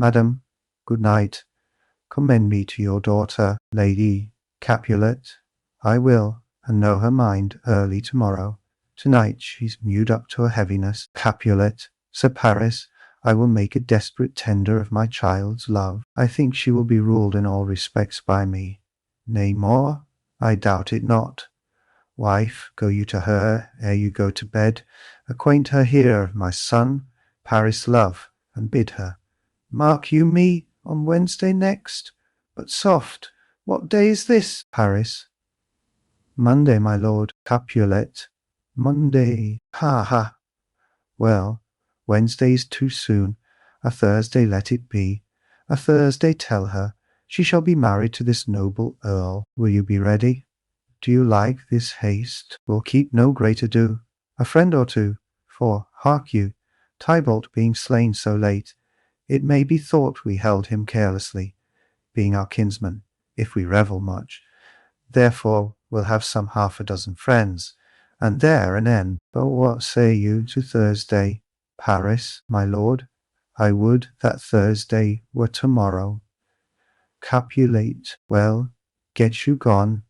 Madam, good night. Commend me to your daughter, Lady Capulet. I will, and know her mind early tomorrow. Tonight she's mewed up to a heaviness. Capulet, Sir Paris, I will make a desperate tender of my child's love. I think she will be ruled in all respects by me. Nay more, I doubt it not. Wife, go you to her ere you go to bed. Acquaint her here of my son, Paris' love, and bid her, mark you me on Wednesday next. But soft, what day is this, Paris? Monday, my lord. Capulet. Monday. Ha ha. Well, Wednesday is too soon. A Thursday let it be. A Thursday tell her she shall be married to this noble earl. Will you be ready? Do you like this haste? We'll keep no great ado. A friend or two, for, hark you, Tybalt being slain so late, it may be thought we held him carelessly, being our kinsman, if we revel much. Therefore we'll have some 6 friends, and there an end. But what say you to Thursday, Paris, my lord? I would that Thursday were tomorrow. Capulet. Well, get you gone.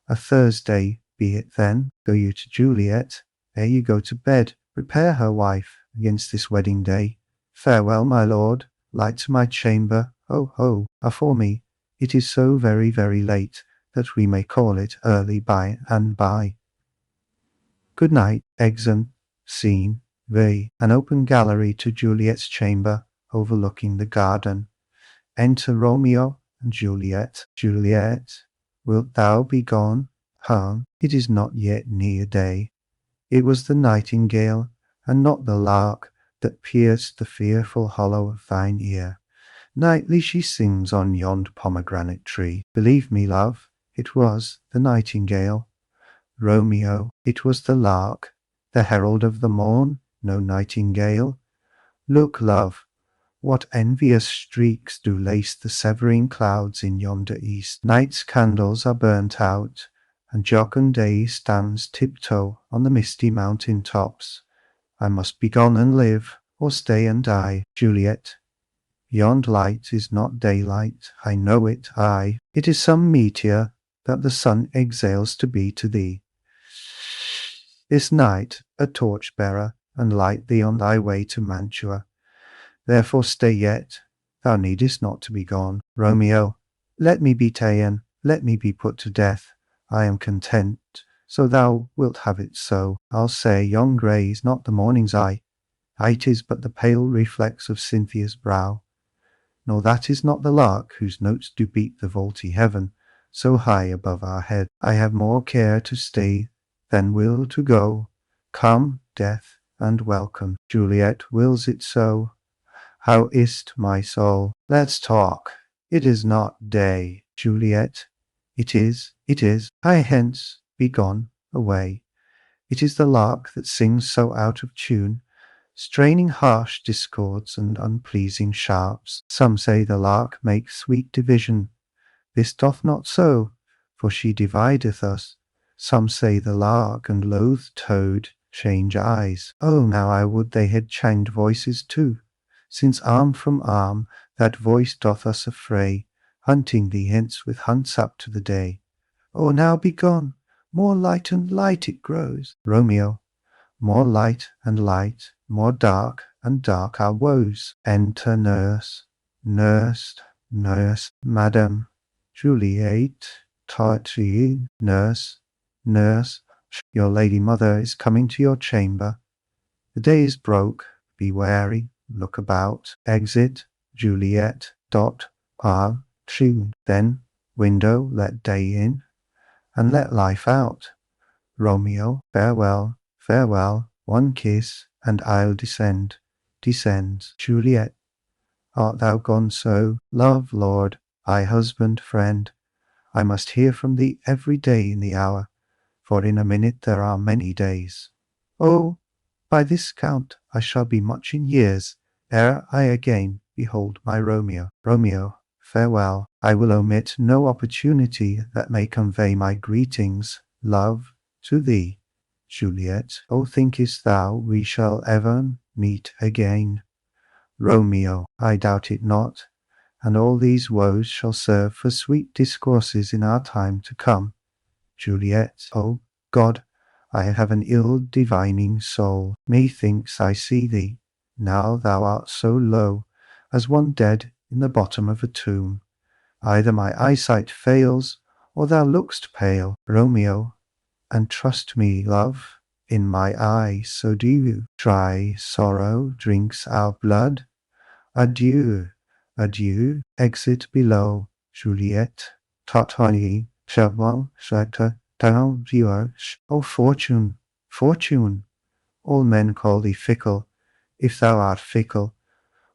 A Thursday be it then. Go you to Juliet, ere you go to bed. Prepare her, wife, against this wedding day. Farewell, my lord. Light to my chamber. Ho, ho, afore me. It is so very, very late, that we may call it early by and by. Good night. Exeunt. Scene V. An open gallery to Juliet's chamber, overlooking the garden. Enter Romeo and Juliet. Juliet, wilt thou be gone home? It is not yet near day. It was the nightingale, and not the lark, that pierced the fearful hollow of thine ear. Nightly she sings on yond pomegranate tree. Believe me, love, it was the nightingale. Romeo, it was the lark, the herald of the morn, no nightingale. Look, love, what envious streaks do lace the severing clouds in yonder east. Night's candles are burnt out, and jocund day stands tiptoe on the misty mountain tops. I must be gone and live, or stay and die. Juliet, yond light is not daylight, I know it, I. It is some meteor that the sun exhales to be to thee. This night a torch-bearer, and light thee on thy way to Mantua. Therefore stay yet, thou needest not to be gone. Romeo, let me be ta'en, let me be put to death. I am content, so thou wilt have it so. I'll say yon grey is not the morning's eye, it is but the pale reflex of Cynthia's brow. Nor that is not the lark whose notes do beat the vaulty heaven, so high above our head. I have more care to stay than will to go. Come, death, and welcome. Juliet wills it so. How is't, my soul? Let's talk. It is not day. Juliet, it is. Hie hence, be gone, away. It is the lark that sings so out of tune, straining harsh discords and unpleasing sharps. Some say the lark makes sweet division. This doth not so, for she divideth us. Some say the lark and loathed toad change eyes. Oh, now I would they had changed voices too, since arm from arm that voice doth us affray, hunting thee hence with hunts up to the day. Oh, now be gone, more light and light it grows. Romeo, more light and light, more dark and dark our woes. Enter nurse. Nurse, madam. Juliet, Tartine, nurse, your lady mother is coming to your chamber. The day is broke, be wary, look about. Exit, Juliet, R, tune. Then, window, let day in, and let life out. Romeo, farewell, farewell, one kiss, and I'll descend. Descends. Juliet, art thou gone so? Love, lord, I husband, friend, I must hear from thee every day in the hour, for in a minute there are many days. Oh, by this count I shall be much in years, ere I again behold my Romeo. Romeo, farewell. I will omit no opportunity that may convey my greetings, love, to thee. Juliet, oh, thinkest thou we shall ever meet again? Romeo, I doubt it not, and all these woes shall serve for sweet discourses in our time to come. Juliet, O God, I have an ill divining soul. Methinks I see thee, now thou art so low, as one dead in the bottom of a tomb. Either my eyesight fails, or thou look'st pale, Romeo, and trust me, love, in my eye so do you. Dry sorrow drinks our blood. Adieu, adieu, exit below, Juliet. Tatani, Cheval, Shata, down viewers. O fortune, fortune! All men call thee fickle. If thou art fickle,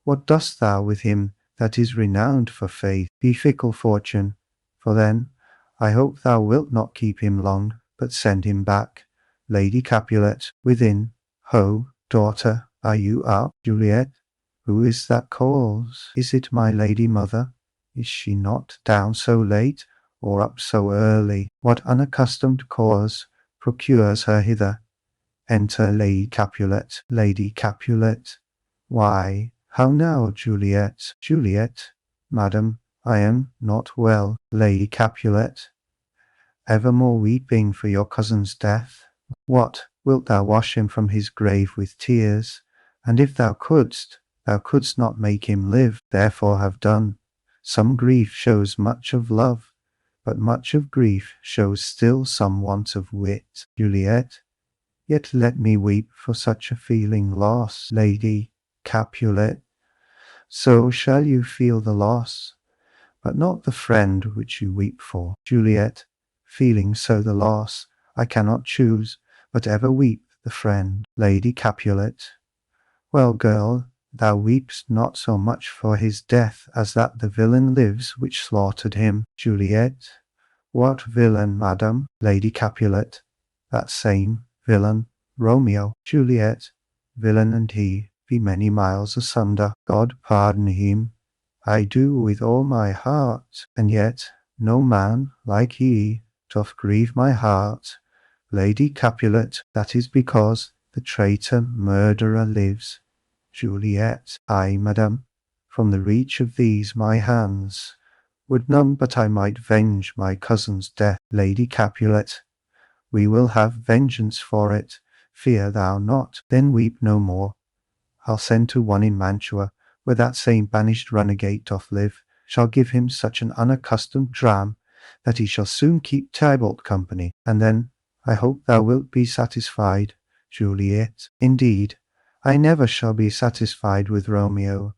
what dost thou with him that is renowned for faith? Be fickle, fortune, for then I hope thou wilt not keep him long, but send him back. Lady Capulet, within. Ho, daughter, are you up? Juliet, who is that calls? Is it my lady mother? Is she not down so late, or up so early? What unaccustomed cause procures her hither? Enter Lady Capulet. Lady Capulet. Why, how now, Juliet? Juliet, madam, I am not well. Lady Capulet. Evermore weeping for your cousin's death? What, wilt thou wash him from his grave with tears? And if thou couldst not make him live, therefore have done. Some grief shows much of love, but much of grief shows still some want of wit. Juliet, yet let me weep for such a feeling loss. Lady Capulet, so shall you feel the loss, but not the friend which you weep for. Juliet, feeling so the loss, I cannot choose, but ever weep the friend. Lady Capulet, well, girl, thou weepst not so much for his death as that the villain lives which slaughtered him. Juliet, what villain, madam? Lady Capulet, that same villain, Romeo. Juliet, villain and he be many miles asunder. God pardon him. I do with all my heart, and yet no man like he doth grieve my heart. Lady Capulet, that is because the traitor murderer lives. Juliet, ay, madam, from the reach of these my hands would none but I might venge my cousin's death. Lady Capulet, we will have vengeance for it, fear thou not. Then weep no more. I'll send to one in Mantua, where that same banished runagate doth live, shall give him such an unaccustomed dram, that he shall soon keep Tybalt company, and then I hope thou wilt be satisfied. Juliet, indeed, I never shall be satisfied with Romeo.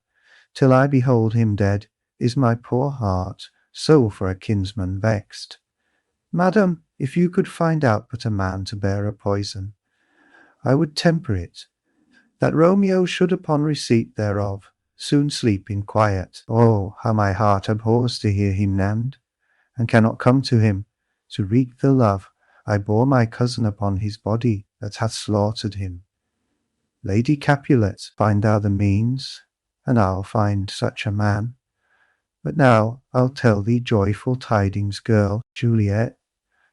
Till I behold him dead, is my poor heart so for a kinsman vexed. Madam, if you could find out but a man to bear a poison, I would temper it, that Romeo should upon receipt thereof soon sleep in quiet. Oh, how my heart abhors to hear him named, and cannot come to him, to wreak the love I bore my cousin upon his body that hath slaughtered him. Lady Capulet, find thou the means, and I'll find such a man. But now I'll tell thee joyful tidings, girl, Juliet,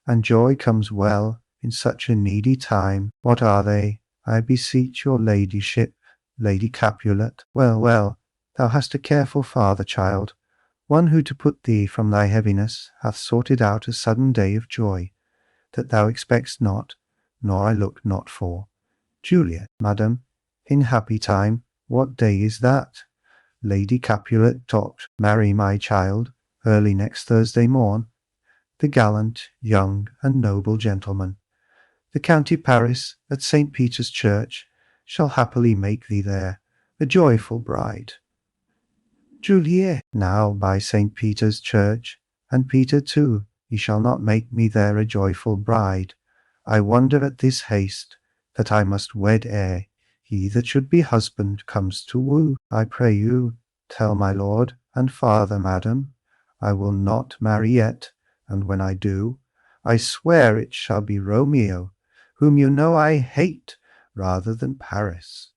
and joy comes well in such a needy time. What are they? I beseech your ladyship. Lady Capulet, well, well, thou hast a careful father, child, one who to put thee from thy heaviness hath sorted out a sudden day of joy, that thou expectst not, nor I look not for. Juliet, madam, in happy time, what day is that? Lady Capulet talked, marry my child, early next Thursday morn. The gallant, young, and noble gentleman, the County Paris at St. Peter's Church, shall happily make thee there a joyful bride. Juliet, now by St. Peter's Church, and Peter too, he shall not make me there a joyful bride. I wonder at this haste, that I must wed ere he that should be husband comes to woo. I pray you, tell my lord and father, madam, I will not marry yet, and when I do, I swear it shall be Romeo, whom you know I hate, rather than Paris.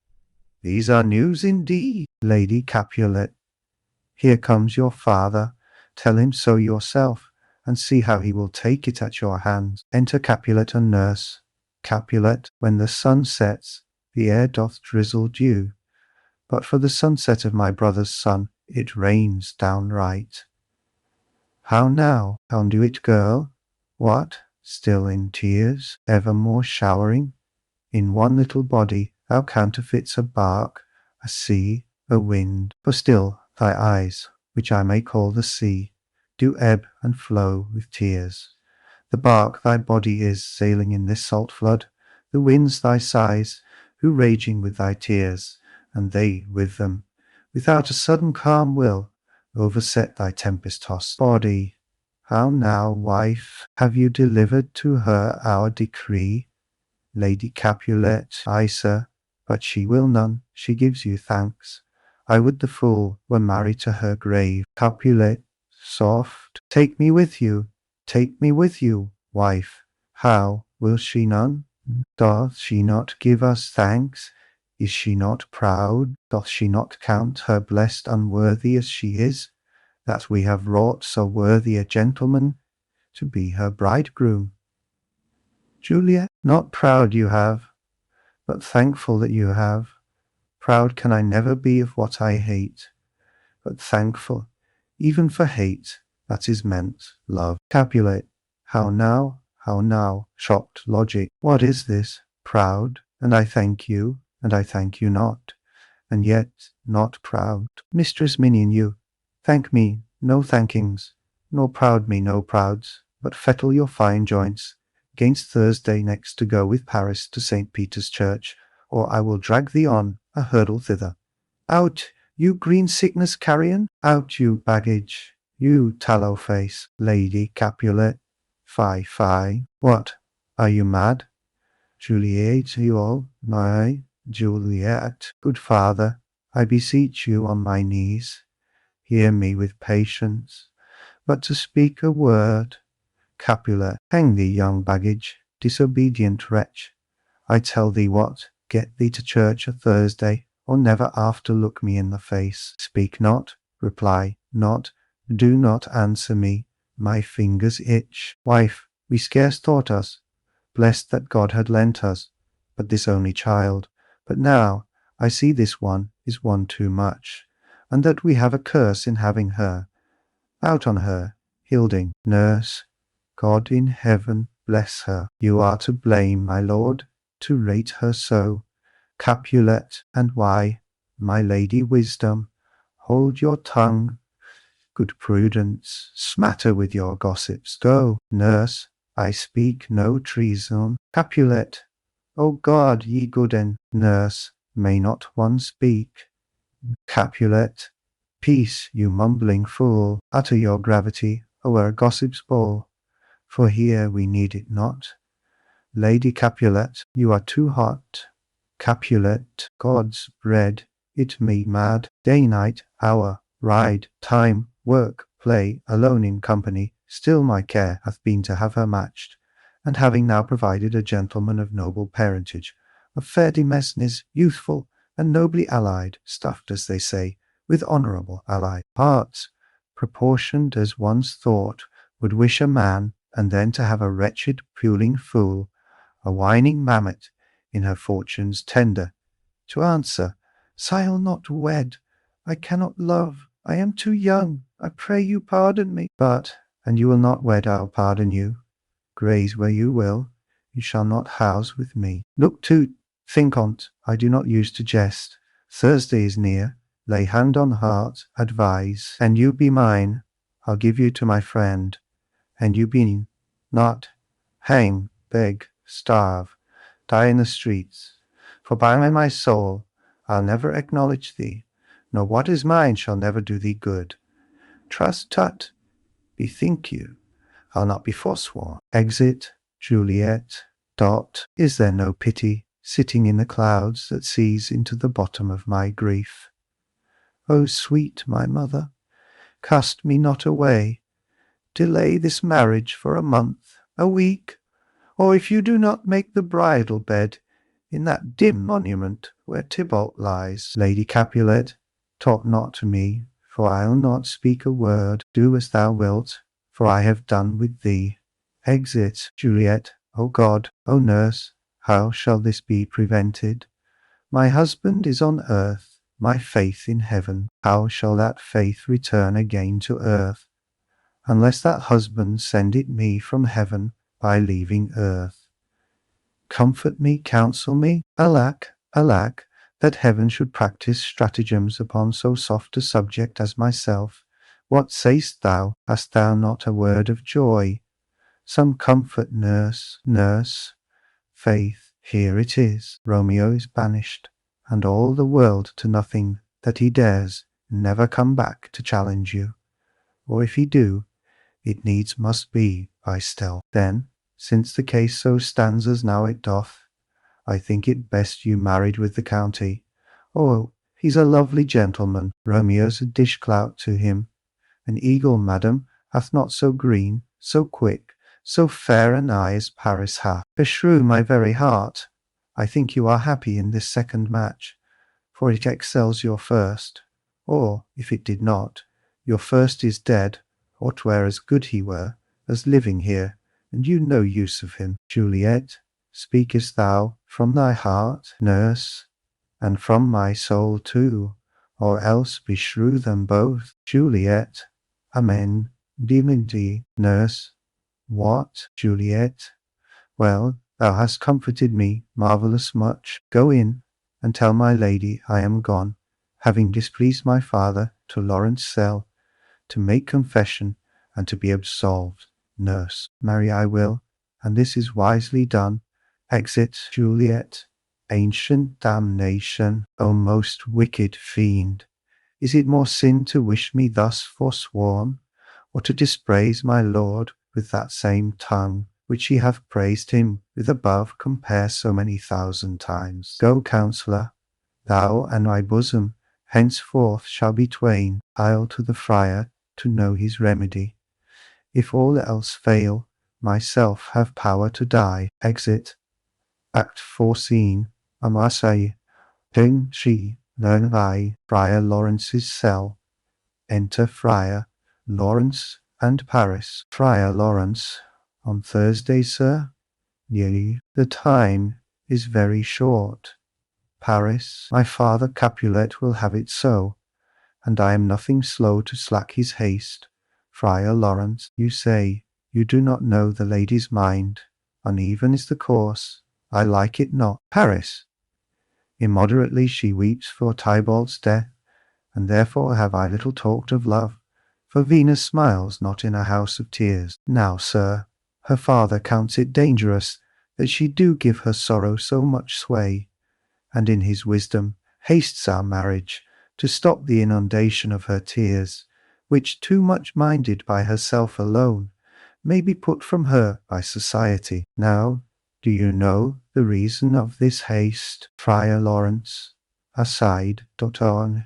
These are news indeed. Lady Capulet, here comes your father. Tell him so yourself, and see how he will take it at your hands. Enter Capulet and nurse. Capulet, when the sun sets, the air doth drizzle dew. but for the sunset of my brother's son, it rains downright. How now, conduit girl? What, still in tears, evermore showering? In one little body thou counterfeits a bark, a sea, a wind, for still thy eyes, which I may call the sea, do ebb and flow with tears. The bark thy body is, sailing in this salt flood, the winds thy sighs, who raging with thy tears, and they with them, without a sudden calm will, overset thy tempest-tossed body. How now, wife, have you delivered to her our decree? Lady Capulet, ay, sir, but she will none, she gives you thanks. I would the fool were married to her grave. Capulet, soft, take me with you, wife. How, will she none? Doth she not give us thanks? Is she not proud? Doth she not count her blessed unworthy as she is, that we have wrought so worthy a gentleman to be her bridegroom? Juliet, not proud you have, but thankful that you have. Proud can I never be of what I hate, but thankful, even for hate that is meant love. Capulet, how now, shocked logic, what is this? Proud, and I thank you not, and yet not proud. Mistress Minion, you thank me, no thankings, nor proud me, no prouds, but fettle your fine joints, 'gainst Thursday next to go with Paris to St. Peter's Church, or I will drag thee on a hurdle thither. Out, you green sickness carrion! Out, you baggage! You tallow face, Lady Capulet! Fie! What, are you mad? Juliet, you all, nay, Juliet, good father, I beseech you on my knees, hear me with patience, but to speak a word. Capulet, hang thee, young baggage, disobedient wretch. I tell thee what, get thee to church a Thursday, or never after look me in the face. Speak not, reply not, do not answer me, my fingers itch. Wife, we scarce thought us blessed that God had lent us but this only child, but now I see this one is one too much, and that we have a curse in having her. Out on her, Hilding, nurse. God in heaven bless her. You are to blame, my lord, to rate her so. Capulet, and why, my lady Wisdom, hold your tongue. Good Prudence, smatter with your gossips. Go, nurse, I speak no treason. Capulet, O God, ye gooden. Nurse, may not one speak? Capulet, peace, you mumbling fool, utter your gravity o'er gossip's ball, for here we need it not. Lady Capulet, you are too hot. Capulet, God's bread, it me mad, day, night, hour, ride, time, work, play, alone in company, still my care hath been to have her matched, and having now provided a gentleman of noble parentage, of fair demesnes, youthful, and nobly allied, stuffed, as they say, with honourable allied parts, proportioned as one's thought would wish a man, and then to have a wretched puling fool, a whining mammet, in her fortune's tender, to answer, I'll not wed, I cannot love, I am too young, I pray you pardon me. But, and you will not wed, I'll pardon you. Graze where you will, you shall not house with me. Look to, think on't, I do not use to jest. Thursday is near, lay hand on heart, advise, and you be mine, I'll give you to my friend, and you be not, hang, beg, starve, die in the streets, for by my soul, I'll never acknowledge thee, nor what is mine shall never do thee good. Trust, tut, bethink you, I'll not be forsworn. Exit, Juliet. Dot, is there no pity, sitting in the clouds, that sees into the bottom of my grief? O sweet my mother, cast me not away. Delay this marriage for a month, a week, or if you do not make the bridal bed in that dim monument where Tybalt lies. Lady Capulet, talk not to me, for I'll not speak a word. Do as thou wilt, for I have done with thee. Exit, Juliet. O God, O nurse, how shall this be prevented? My husband is on earth, my faith in heaven, how shall that faith return again to earth, unless that husband send it me from heaven by leaving earth? Comfort me, counsel me. Alack, alack, that heaven should practice stratagems upon so soft a subject as myself. What say'st thou? Hast thou not a word of joy? Some comfort, nurse, nurse. Faith, here it is. Romeo is banished, and all the world to nothing, that he dares never come back to challenge you. Or if he do, it needs must be by stealth. Then, since the case so stands as now it doth, I think it best you married with the county. Oh, he's a lovely gentleman. Romeo's a dish-clout to him. An eagle, madam, hath not so green, so quick, so fair an eye as Paris hath. Beshrew my very heart, I think you are happy in this second match, for it excels your first. Or, if it did not, your first is dead, or 'twere as good he were, as living here, and you no use of him. Juliet, speakest thou from thy heart, nurse, and from my soul too, or else beshrew them both? Juliet, amen, divinity, nurse. What, Juliet? Well, thou hast comforted me marvellous much. Go in, and tell my lady I am gone, having displeased my father, to Lawrence' cell, to make confession, and to be absolved. Nurse, marry I will, and this is wisely done. Exit. Juliet. Ancient damnation, O most wicked fiend! Is it more sin to wish me thus forsworn, or to dispraise my lord with that same tongue which he hath praised him with above compare so many thousand times? Go, counsellor, thou and my bosom henceforth shall be twain. I'll to the friar to know his remedy. If all else fail, myself have power to die. Exit. Act 4 Scene, a Marseille. King she, learn I, Friar Lawrence's cell. Enter Friar Lawrence and Paris. Friar Lawrence. On Thursday, sir? Yea, the time is very short. Paris, my father Capulet will have it so, and I am nothing slow to slack his haste. Friar Lawrence, you say you do not know the lady's mind. Uneven is the course, I like it not. Paris, immoderately she weeps for Tybalt's death, and therefore have I little talked of love, for Venus smiles not in a house of tears. Now, sir, her father counts it dangerous that she do give her sorrow so much sway, and in his wisdom hastes our marriage to stop the inundation of her tears, which, too much minded by herself alone, may be put from her by society. Now, do you know the reason of this haste? Friar Lawrence, aside, Doton.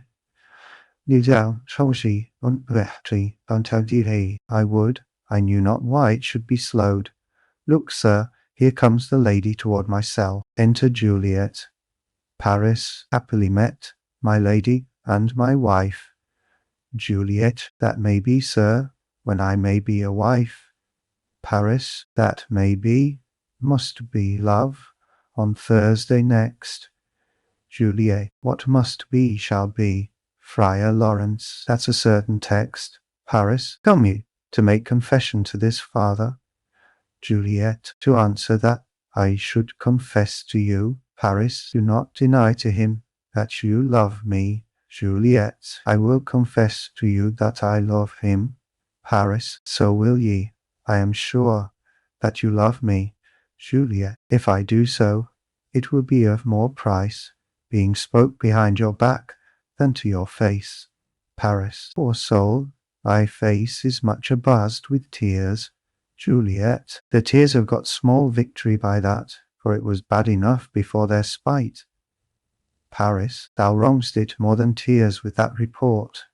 I would, I knew not why it should be slowed. Look, sir, here comes the lady toward my cell. Enter Juliet. Paris, happily met, my lady, and my wife. Juliet, that may be, sir, when I may be a wife. Paris, that may be, must be, love, on Thursday next. Juliet, what must be shall be. Friar Lawrence, that's a certain text. Paris, come you to make confession to this father? Juliet, to answer that I should confess to you. Paris, do not deny to him that you love me. Juliet, I will confess to you that I love him. Paris, so will ye. I am sure that you love me. Juliet, if I do so, it will be of more price, being spoke behind your back, than to your face. Paris, poor soul, thy face is much abuzzed with tears. Juliet, the tears have got small victory by that, for it was bad enough before their spite. Paris, thou wrong'st it more than tears with that report.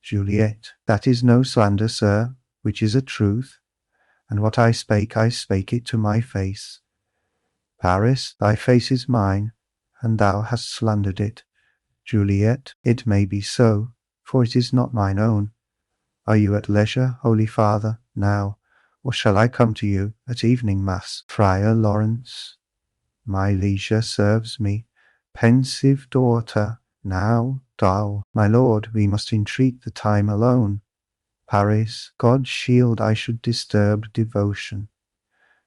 Juliet, that is no slander, sir, which is a truth, and what I spake it to my face. Paris, thy face is mine, and thou hast slandered it. Juliet, it may be so, for it is not mine own. Are you at leisure, holy father, now, or shall I come to you at evening mass? Friar Lawrence, my leisure serves me. Pensive daughter, Now, thou, my lord, we must entreat the time alone. Paris, God shield I should disturb devotion.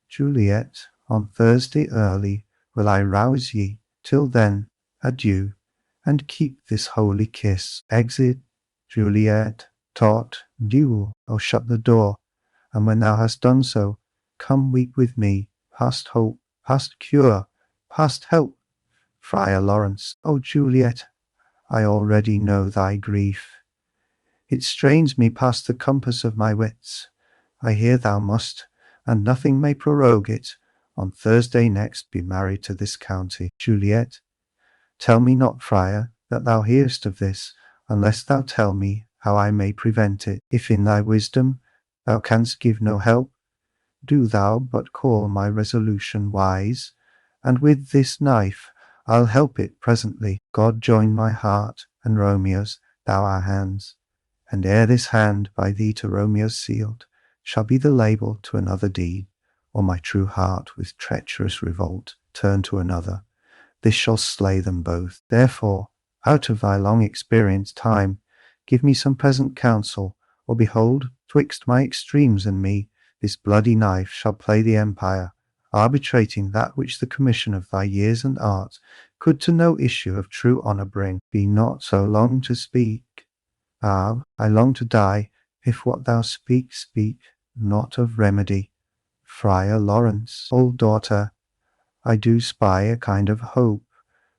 Juliet, on Thursday early will I rouse ye. Till then, adieu, and keep this holy kiss. Exit. Juliet, tot, duel. O shut the door, and when thou hast done so, come weep with me, past hope, past cure, past help. Friar Lawrence, O Juliet, I already know thy grief. It strains me past the compass of my wits. I hear thou must, and nothing may prorogue it, on Thursday next be married to this county. Juliet, tell me not, friar, that thou hearest of this, unless thou tell me how I may prevent it. If in thy wisdom thou canst give no help, do thou but call my resolution wise, and with this knife I'll help it presently. God join my heart and Romeo's, thou our hands, and ere this hand by thee to Romeo's sealed shall be the label to another deed, or my true heart with treacherous revolt turn to another, this shall slay them both. Therefore, out of thy long experience time, give me some present counsel, or behold, twixt my extremes and me, this bloody knife shall play the empire, arbitrating that which the commission of thy years and art could to no issue of true honour bring. Be not so long to speak. Ah, I long to die, if what thou speak not of remedy. Friar Lawrence, old daughter, I do spy a kind of hope,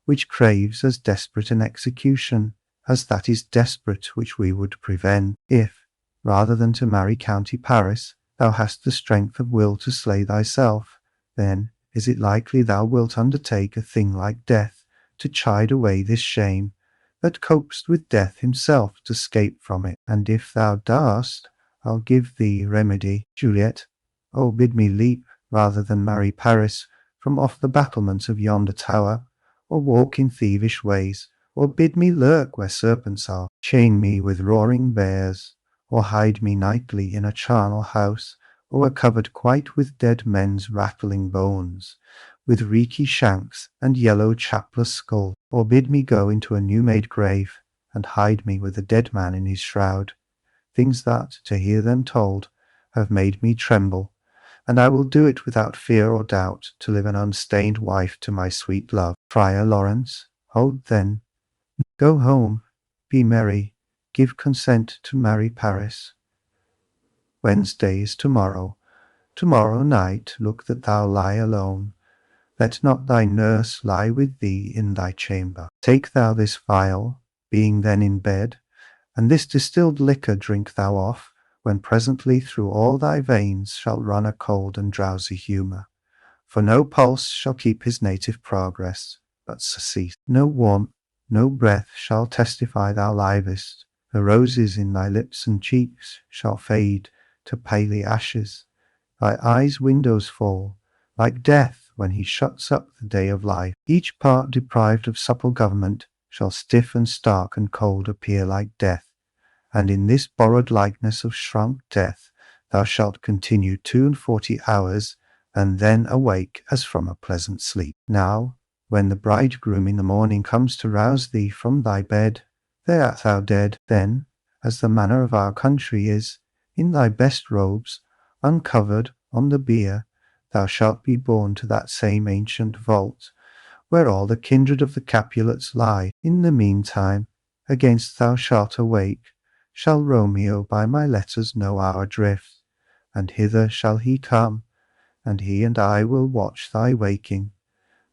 which craves as desperate an execution as that is desperate which we would prevent. If, rather than to marry County Paris, thou hast the strength of will to slay thyself, then is it likely thou wilt undertake a thing like death, to chide away this shame, that copes with death himself to scape from it. And if thou darst, I'll give thee remedy. Juliet, oh bid me leap, rather than marry Paris, from off the battlements of yonder tower, or walk in thievish ways, or bid me lurk where serpents are, chain me with roaring bears, or hide me nightly in a charnel house, or were covered quite with dead men's rattling bones, with reeky shanks and yellow chapless skull, or bid me go into a new-made grave, and hide me with a dead man in his shroud, things that, to hear them told, have made me tremble, and I will do it without fear or doubt, to live an unstained wife to my sweet love. Friar Lawrence, hold then, go home, be merry, give consent to marry Paris. Wednesday is tomorrow. Tomorrow night look that thou lie alone. Let not thy nurse lie with thee in thy chamber. Take thou this phial, being then in bed, and this distilled liquor drink thou off, when presently through all thy veins shall run a cold and drowsy humour. For no pulse shall keep his native progress, but surcease. No warmth, no breath shall testify thou livest. The roses in thy lips and cheeks shall fade to paly ashes. Thy eyes' windows fall, like death when he shuts up the day of life. Each part deprived of supple government shall stiff and stark and cold appear like death, and in this borrowed likeness of shrunk death thou shalt continue 42 hours, and then awake as from a pleasant sleep. Now, when the bridegroom in the morning comes to rouse thee from thy bed, there art thou dead. Then, as the manner of our country is, in thy best robes, uncovered on the bier, thou shalt be borne to that same ancient vault, where all the kindred of the Capulets lie. In the meantime, against thou shalt awake, shall Romeo by my letters know our drift, and hither shall he come, and he and I will watch thy waking,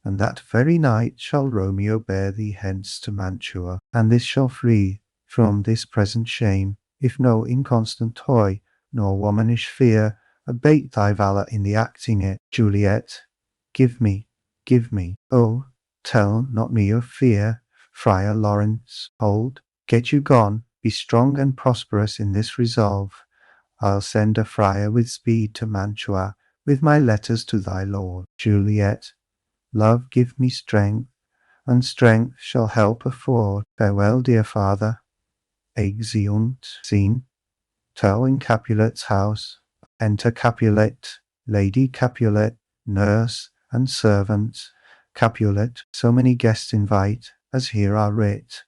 and that very night shall Romeo bear thee hence to Mantua, and this shall free from this present shame, if no inconstant toy, nor womanish fear, abate thy valour in the acting it. Juliet, give me, oh, tell not me of fear. Friar Lawrence, hold, get you gone, be strong and prosperous in this resolve. I'll send a friar with speed to Mantua, with my letters to thy lord. Juliet, love give me strength, and strength shall help afford. Farewell, dear father. Exeunt. Scene. Tell in Capulet's house. Enter Capulet, Lady Capulet, nurse, and servants. Capulet, so many guests invite, as here are writ.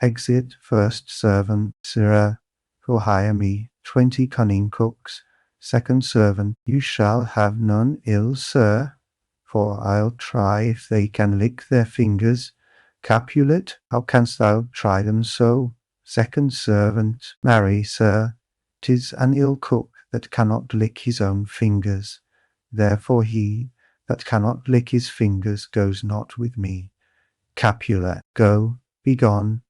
Exit first servant, Sirrah, for hire me 20 cunning cooks. Second servant, you shall have none ill, sir, for I'll try if they can lick their fingers. Capulet, how canst thou try them so? Second servant, marry, sir, 'tis an ill cook that cannot lick his own fingers. Therefore he that cannot lick his fingers goes not with me. Capulet, go, be gone.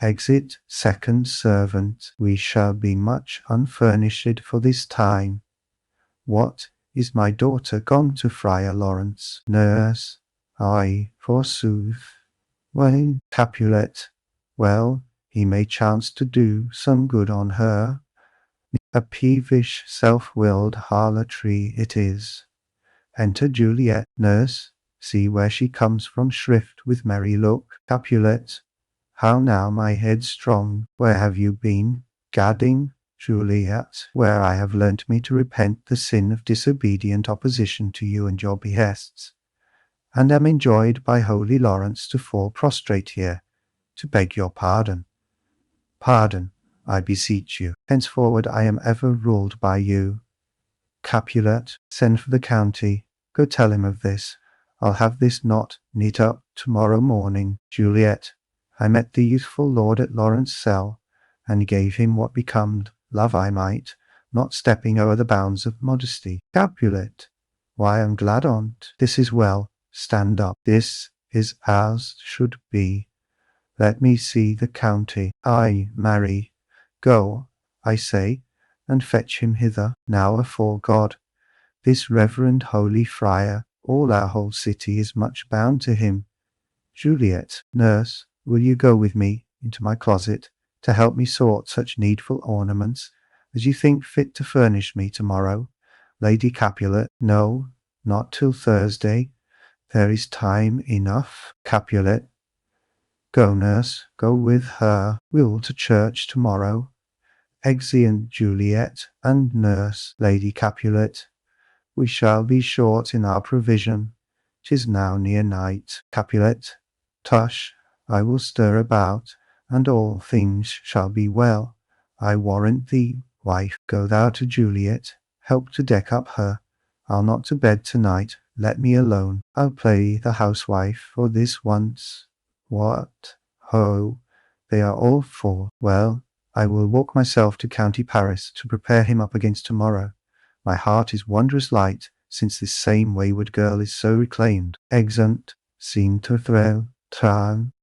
Exit second servant, we shall be much unfurnished for this time. What, is my daughter gone to Friar Lawrence? Nurse, ay, forsooth. Well, Capulet, well, he may chance to do some good on her. A peevish, self-willed harlotry it is. Enter Juliet. Nurse, see where she comes from shrift with merry look. Capulet, how now, my head strong, where have you been? Gadding? Juliet, where I have learnt me to repent the sin of disobedient opposition to you and your behests, and am enjoined by holy Lawrence to fall prostrate here, to beg your pardon. Pardon, I beseech you. Henceforward I am ever ruled by you. Capulet, send for the county. Go tell him of this. I'll have this knot knit up tomorrow morning. Juliet, I met the youthful lord at Lawrence's cell, and gave him what becomed love I might, not stepping o'er the bounds of modesty. Capulet, why, I'm glad on't. This is well. Stand up. This is as should be. Let me see the county. Ay, marry. Go, I say, and fetch him hither. Now afore God, this reverend holy friar, all our whole city is much bound to him. Juliet, nurse, will you go with me into my closet to help me sort such needful ornaments as you think fit to furnish me tomorrow? Lady Capulet, no, not till Thursday. There is time enough. Capulet, go, nurse, go with her. We'll to church tomorrow. Exeunt Juliet and nurse. Lady Capulet, we shall be short in our provision. 'Tis now near night. Capulet, tush, I will stir about, and all things shall be well. I warrant thee, wife. Go thou to Juliet, help to deck up her. I'll not to bed tonight. Let me alone. I'll play the housewife for this once. What? Ho, they are all for. Well, I will walk myself to County Paris to prepare him up against tomorrow. My heart is wondrous light, since this same wayward girl is so reclaimed. Exeunt. Scene 3.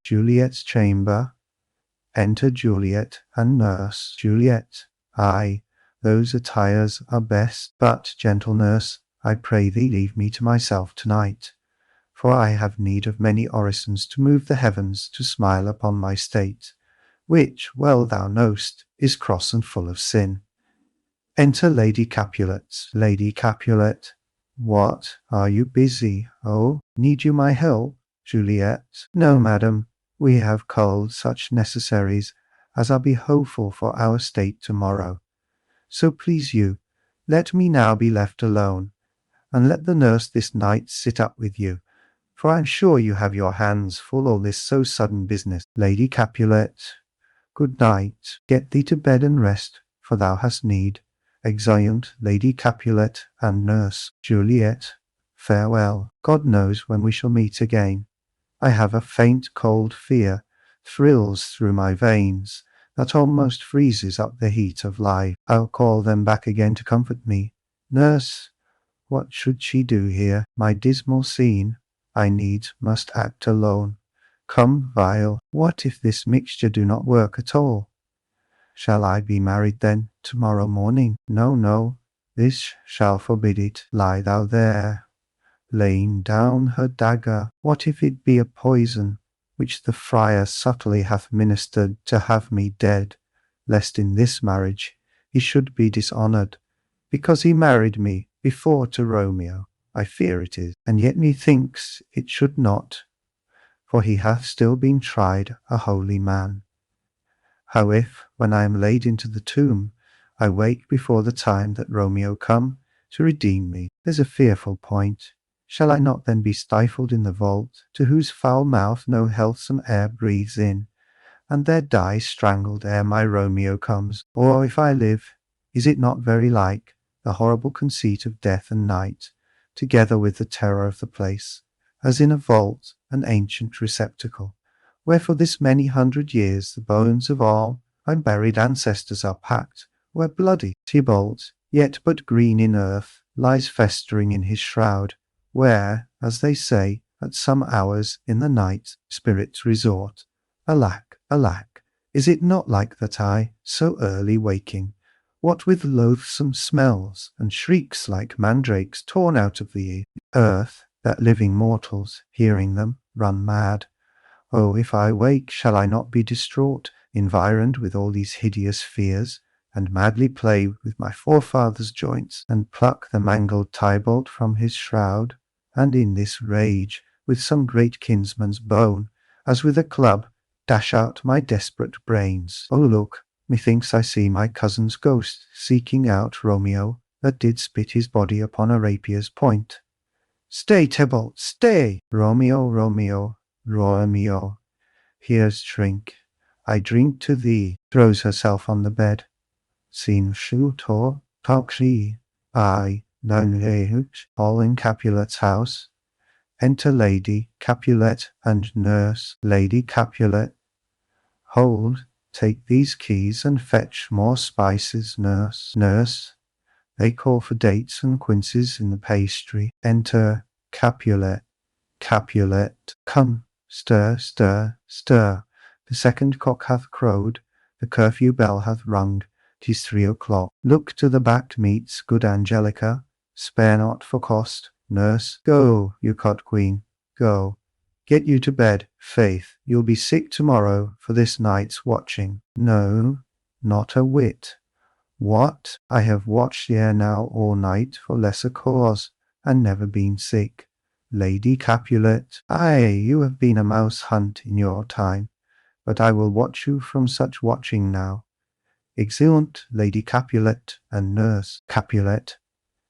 Juliet's chamber. Enter Juliet and nurse. Juliet, ay, those attires are best. But, gentle nurse, I pray thee leave me to myself tonight, for I have need of many orisons to move the heavens to smile upon my state, which, well thou know'st, is cross and full of sin. Enter Lady Capulet. Lady Capulet, what, are you busy? Oh, need you my help? Juliet, no, madam, we have culled such necessaries as are behoveful for our state tomorrow. So please you, let me now be left alone, and let the nurse this night sit up with you, for I am sure you have your hands full all this so sudden business. Lady Capulet, good night. Get thee to bed and rest, for thou hast need. Exeunt Lady Capulet and nurse. Juliet, farewell. God knows when we shall meet again. I have a faint cold fear thrills through my veins that almost freezes up the heat of life. I'll call them back again to comfort me. Nurse, what should she do here? My dismal scene, I needs must act alone. Come, Vial, what if this mixture do not work at all? Shall I be married then tomorrow morning? No, no, this shall forbid it. Lie thou there, laying down her dagger. What if it be a poison, which the friar subtly hath ministered to have me dead, lest in this marriage he should be dishonoured, because he married me before to Romeo? I fear it is, and yet methinks it should not, for he hath still been tried a holy man. How if, when I am laid into the tomb, I wake before the time that Romeo come to redeem me? There's a fearful point. Shall I not then be stifled in the vault, to whose foul mouth no healthsome air breathes in, and there die strangled ere my Romeo comes. Or if I live, is it not very like the horrible conceit of death and night, together with the terror of the place, as in a vault, an ancient receptacle, where for this many 100 years the bones of all my buried ancestors are packed, where bloody Tybalt, yet but green in earth, lies festering in his shroud, where, as they say, at some hours in the night spirits resort. Alack, alack, is it not like that I, so early waking, what with loathsome smells, and shrieks like mandrakes torn out of the earth, that living mortals, hearing them, run mad? Oh, if I wake, shall I not be distraught, environed with all these hideous fears, and madly play with my forefather's joints, and pluck the mangled Tybalt from his shroud, and in this rage, with some great kinsman's bone, as with a club, dash out my desperate brains? Oh, look, methinks I see my cousin's ghost seeking out Romeo, that did spit his body upon a rapier's point. Stay, Tybalt, stay! Romeo, Romeo, Romeo, here's drink. I drink to thee. Throws herself on the bed. Scene shootor, talk she. I, all in Capulet's house. Enter Lady Capulet and nurse. Lady Capulet. Hold, take these keys and fetch more spices, nurse. Nurse. They call for dates and quinces in the pastry. Enter Capulet. Capulet. Come, stir, stir, stir. The second cock hath crowed, the curfew bell hath rung, 'tis 3 o'clock. Look to the backed meats, good Angelica, spare not for cost. Nurse, go, you cot queen, go. Get you to bed, faith, you'll be sick tomorrow for this night's watching. No, not a whit. What? I have watched ere now all night for lesser cause, and never been sick. Lady Capulet, aye, you have been a mouse hunt in your time, but I will watch you from such watching now. Exeunt Lady Capulet and nurse Capulet.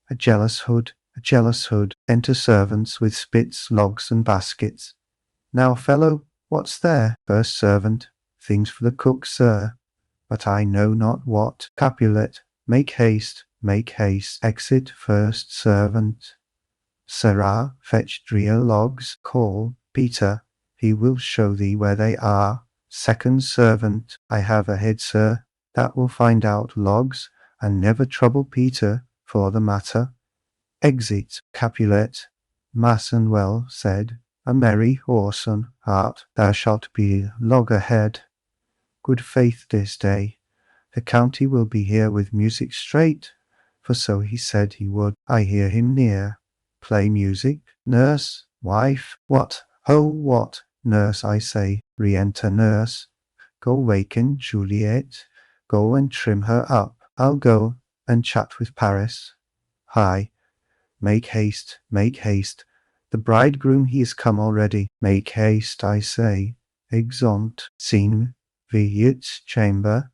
A jealous hood, a jealous hood. Enter servants with spits, logs, and baskets. Now, fellow, what's there? First servant, things for the cook, sir, but I know not what. Capulet, make haste, make haste. Exit first servant. Sirrah, fetch 3 logs. Call Peter, he will show thee where they are. Second servant, I have a head, sir, that will find out logs, and never trouble Peter for the matter. Exit Capulet. Mass and well said. A merry whoreson art, thou shalt be loggerhead. Good faith this day, the county will be here with music straight, for so he said he would. I hear him near. Play music, nurse, wife, what, oh what, nurse I say, re-enter nurse. Go waken Juliet, go and trim her up. I'll go and chat with Paris. Hi, make haste, the bridegroom he is come already. Make haste, I say. Exeunt. Scene, Juliet's chamber.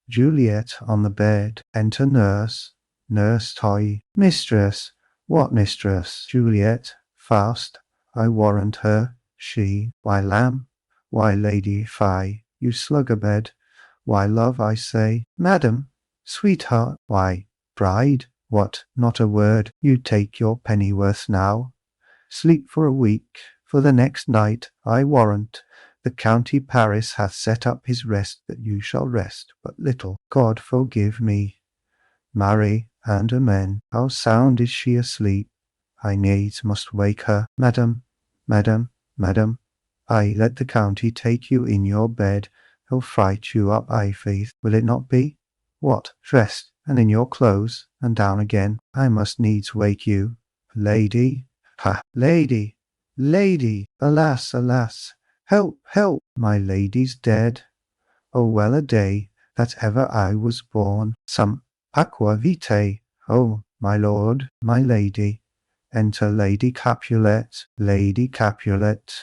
Juliet on the bed. Enter nurse. Nurse toy. Mistress. What mistress? Juliet. Fast, I warrant her. She. Why, lamb? Why, lady, fie, you slug-a-bed. Why, love, I say. Madam. Sweetheart. Why, bride. What, not a word? You take your pennyworth now. Sleep for a week, for the next night, I warrant, the county Paris hath set up his rest that you shall rest but little. God forgive me. Marry, and amen. How sound is she asleep? I needs must wake her. Madam, madam, madam, I let the county take you in your bed. He'll fright you up, I faith. Will it not be? What, dressed, and in your clothes, and down again? I must needs wake you. Lady, ha, lady, lady, alas, alas, help, help, my lady's dead. Oh, well a day that ever I was born. Some aqua vitae. Oh, my lord, my lady. Enter Lady Capulet. Lady Capulet.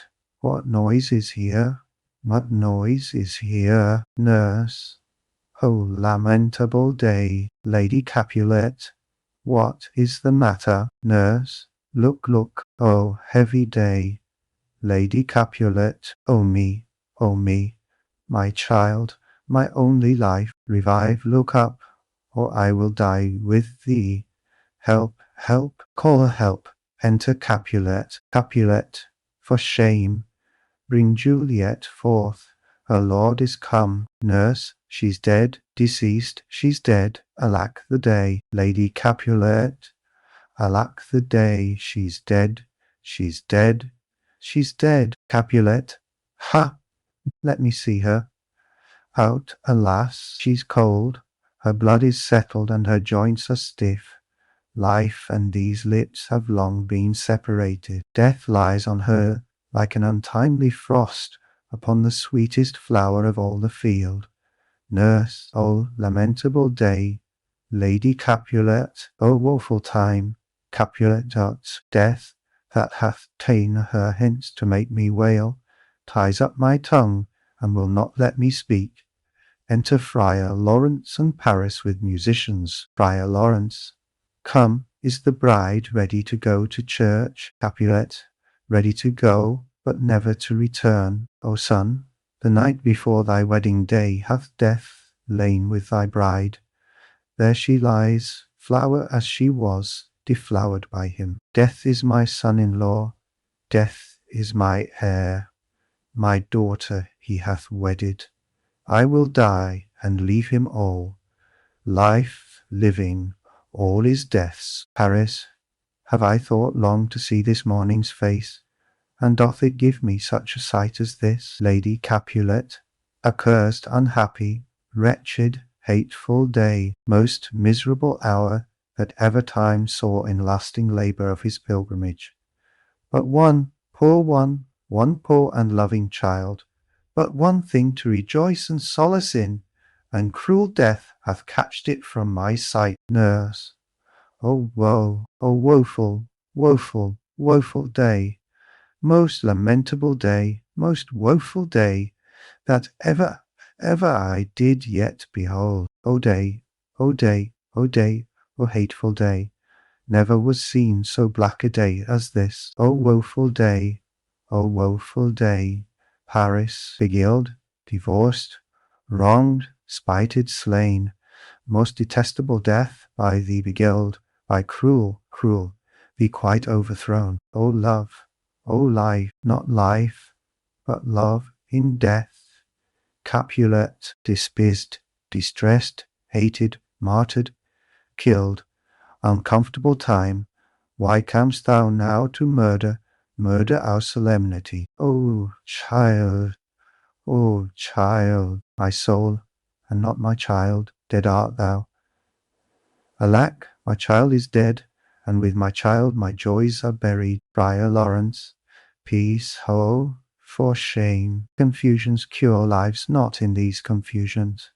What noise is here? What noise is here? Nurse. Oh, lamentable day. Lady Capulet. What is the matter? Nurse. Look, look. Oh, heavy day. Lady Capulet. Oh me, oh me. my child, my only life, revive, look up, or I will die with thee. Help, help, call her help. Enter Capulet, Capulet, for shame. Bring Juliet forth, her lord is come. Nurse, she's dead, deceased, she's dead. Alack the day, Lady Capulet. Alack the day, she's dead, she's dead, she's dead. Capulet, ha! Let me see her. Out, alas, she's cold. Her blood is settled and her joints are stiff. Life and these lips have long been separated. Death lies on her like an untimely frost upon the sweetest flower of all the field. Nurse, O lamentable day, Lady Capulet, O woeful time, Capulet, death that hath ta'en her hence to make me wail, ties up my tongue and will not let me speak. Enter Friar Lawrence and Paris with musicians. Friar Lawrence, come, is the bride ready to go to church? Capulet, ready to go, but never to return. O son, the night before thy wedding day hath death lain with thy bride. There she lies, flower as she was, deflowered by him. Death is my son-in-law, death is my heir. My daughter he hath wedded. I will die and leave him all. Life, living, all is death's. Paris, have I thought long to see this morning's face? And doth it give me such a sight as this? Lady Capulet, accursed, unhappy, wretched, hateful day, most miserable hour that ever time saw in lasting labour of his pilgrimage. But one poor and loving child, but one thing to rejoice and solace in, and cruel death hath catched it from my sight. Nurse, O woe, O woeful, woeful, woeful day, most lamentable day, most woeful day, that ever I did yet behold. O day, O day, O day, O hateful day, never was seen so black a day as this. O woeful day, O woeful day, Paris, beguiled, divorced, wronged, spited, slain, most detestable death, by thee beguiled, by cruel, thee quite overthrown. O love, O life, not life, but love in death. Capulet, despised, distressed, hated, martyred, killed, uncomfortable time, why camest thou now to murder our solemnity? O child, my soul, and not my child, dead art thou. Alack, my child is dead, and with my child my joys are buried. Friar Lawrence, peace, ho, for shame. Confusions cure lives not in these confusions.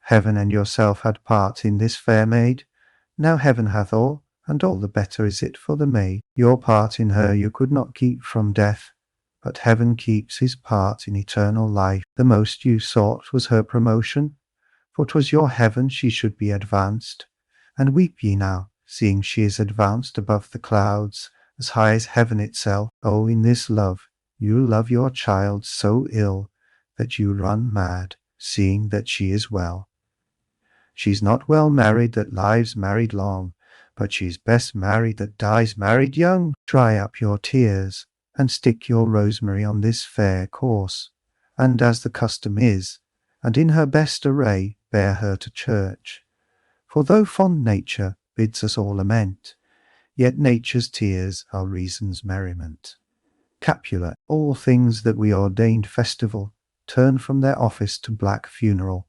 Heaven and yourself had part in this fair maid. Now heaven hath all, and all the better is it for the maid. Your part in her you could not keep from death, but heaven keeps his part in eternal life. The most you sought was her promotion, for 'twas your heaven she should be advanced. And weep ye now, seeing she is advanced above the clouds, as high as heaven itself. Oh, in this love, you love your child so ill, that you run mad, seeing that she is well. She's not well married that lives married long, but she's best married that dies married young. Dry up your tears, and stick your rosemary on this fair corse, and as the custom is, and in her best array, bear her to church. For though fond nature bids us all lament, yet nature's tears are reason's merriment. Capulet, all things that we ordained festival turn from their office to black funeral,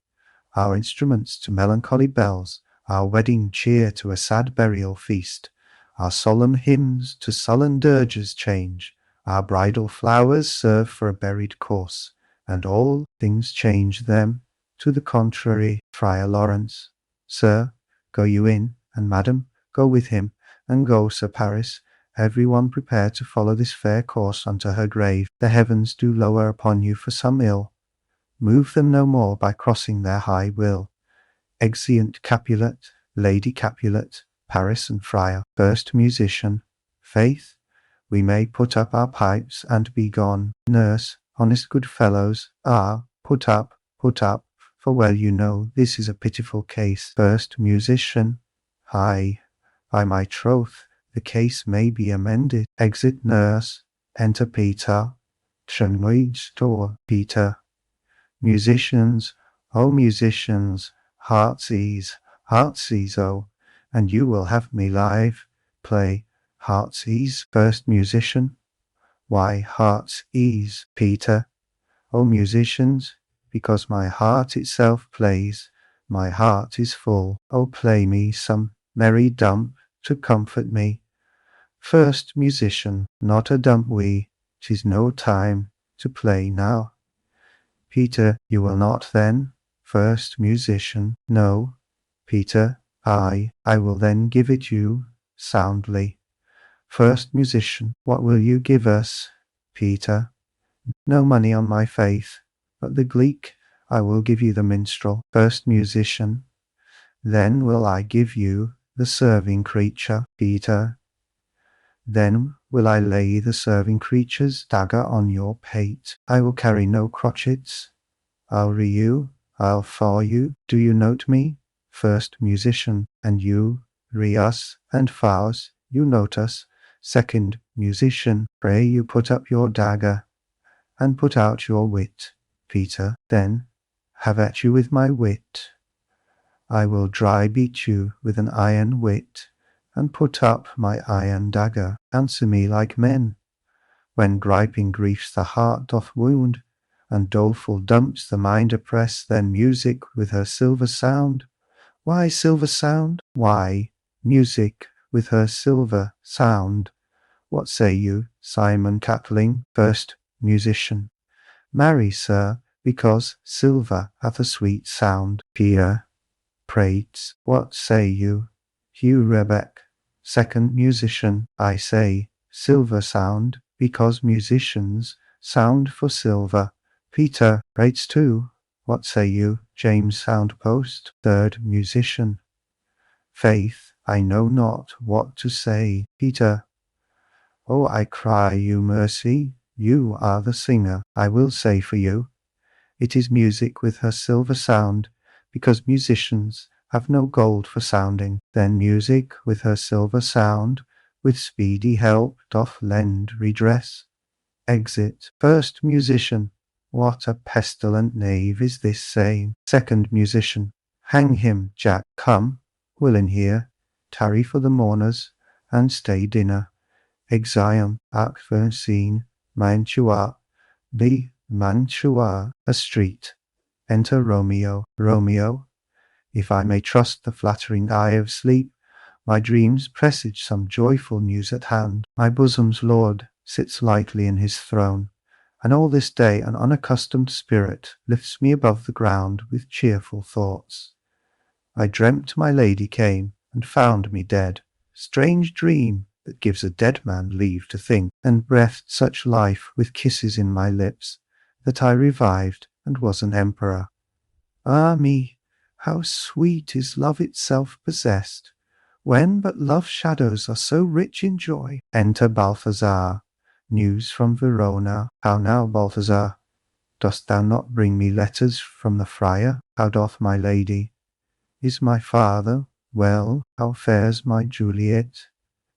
our instruments to melancholy bells, our wedding cheer to a sad burial feast, our solemn hymns to sullen dirges change, our bridal flowers serve for a buried corse, and all things change them to the contrary. Friar Lawrence, sir, go you in, and madam, go with him, and go, Sir Paris, every one prepare to follow this fair course unto her grave. The heavens do lower upon you for some ill, move them no more by crossing their high will. Exeunt Capulet, Lady Capulet, Paris and Friar. First Musician, faith, we may put up our pipes and be gone. Nurse, honest good fellows, put up, for well you know this is a pitiful case. First Musician. Aye, by my troth, the case may be amended. Exit Nurse. Enter Peter. Trunwage door. Peter. Musicians, oh musicians, heart's ease, oh, and you will have me live. Play, heart's ease. First Musician. Why heart's ease, Peter? O musicians, because my heart itself plays, my heart is full. O play me some merry dump to comfort me. First Musician, not a dump we, 'tis no time to play now. Peter, you will not then? First Musician, no. Peter, I will then give it you, soundly. First Musician, what will you give us? Peter, no money on my faith, but the gleek, I will give you the minstrel. First Musician, then will I give you the serving creature. Peter, then will I lay the serving creature's dagger on your pate. I will carry no crotchets. I'll re you, I'll for you. Do you note me? First Musician, and you re us, and faus, you note us. Second Musician, pray you put up your dagger, and put out your wit. Peter, then have at you with my wit. I will dry beat you with an iron wit, and put up my iron dagger. Answer me like men. When griping griefs the heart doth wound, and doleful dumps the mind oppress, then music with her silver sound. Why silver sound? Why music with her silver sound? What say you, Simon Catling? First Musician. Marry, sir, because silver hath a sweet sound. Peer. Prates. What say you, Hugh Rebeck? Second Musician. I say, silver sound, because musicians sound for silver. Peter. Prates too. What say you, James Soundpost? Third Musician. Faith, I know not what to say. Peter. Oh, I cry you mercy, you are the singer. I will say for you, it is music with her silver sound, because musicians have no gold for sounding. Then music with her silver sound, with speedy help doth lend redress. Exit. First Musician. What a pestilent knave is this same. Second Musician. Hang him, Jack. Come, Will in here, tarry for the mourners, and stay dinner. Exeum ac versine Mantua, B. Mantua, a street. Enter Romeo. Romeo, if I may trust the flattering eye of sleep, my dreams presage some joyful news at hand. My bosom's lord sits lightly in his throne, and all this day an unaccustomed spirit lifts me above the ground with cheerful thoughts. I dreamt my lady came and found me dead. Strange dream that gives a dead man leave to think, and breathed such life with kisses in my lips, that I revived and was an emperor. Ah me, how sweet is love itself possessed, when but love's shadows are so rich in joy. Enter Balthazar. News from Verona. How now, Balthazar? Dost thou not bring me letters from the friar? How doth my lady? Is my father well? How fares my Juliet?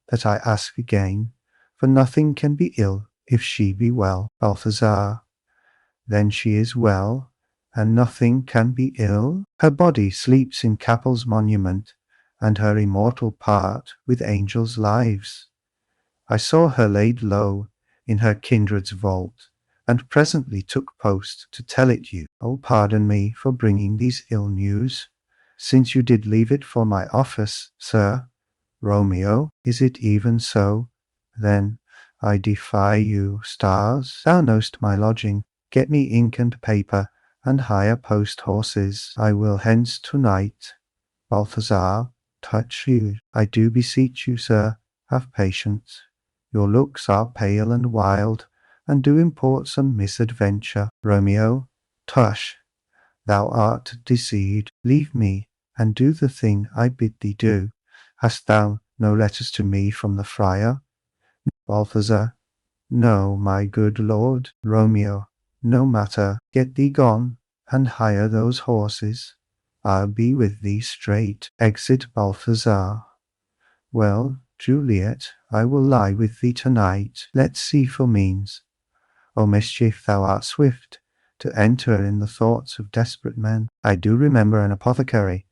That I ask again, for nothing can be ill if she be well. Balthazar. Then she is well, and nothing can be ill? Her body sleeps in Capel's monument, and her immortal part with angels' lives. I saw her laid low in her kindred's vault, and presently took post to tell it you. Oh, pardon me for bringing these ill news, since you did leave it for my office, sir. Romeo, is it even so? Then I defy you, stars. Thou know'st my lodging. Get me ink and paper, and hire post horses. I will hence to-night. Balthazar, touch you. I do beseech you, sir, have patience. Your looks are pale and wild, and do import some misadventure. Romeo, tush, thou art deceived. Leave me, and do the thing I bid thee do. Hast thou no letters to me from the friar? Balthazar, no, my good lord. Romeo, no matter, get thee gone. and hire those horses. I'll be with thee straight. Exit Balthazar. Well, Juliet, I will lie with thee tonight. Let's see for means. O mischief, thou art swift to enter in the thoughts of desperate men. I do remember an apothecary,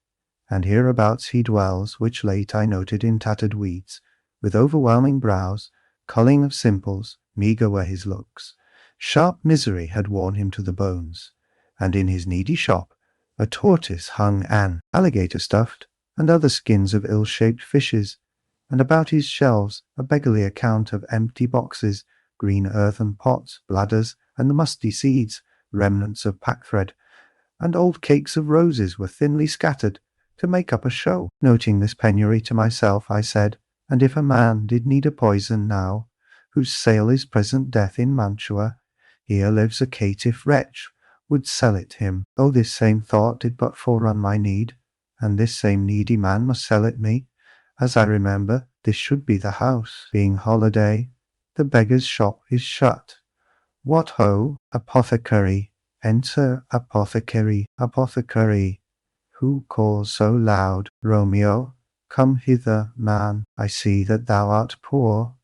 and hereabouts he dwells, which late I noted in tattered weeds, with overwhelming brows, culling of simples, meagre were his looks. Sharp misery had worn him to the bones, and in his needy shop a tortoise hung an alligator stuffed, and other skins of ill-shaped fishes, and about his shelves a beggarly account of empty boxes, green earthen pots, bladders, and musty seeds, remnants of packthread, and old cakes of roses were thinly scattered to make up a show. Noting this penury to myself, I said, and if a man did need a poison now, whose sale is present death in Mantua, here lives a caitiff wretch, would sell it him. Oh, this same thought did but forerun my need, and this same needy man must sell it me. As I remember, this should be the house. Being holiday, the beggar's shop is shut. What ho! Apothecary! Enter apothecary! Apothecary! Who calls so loud? Romeo, come hither, man. I see that thou art poor.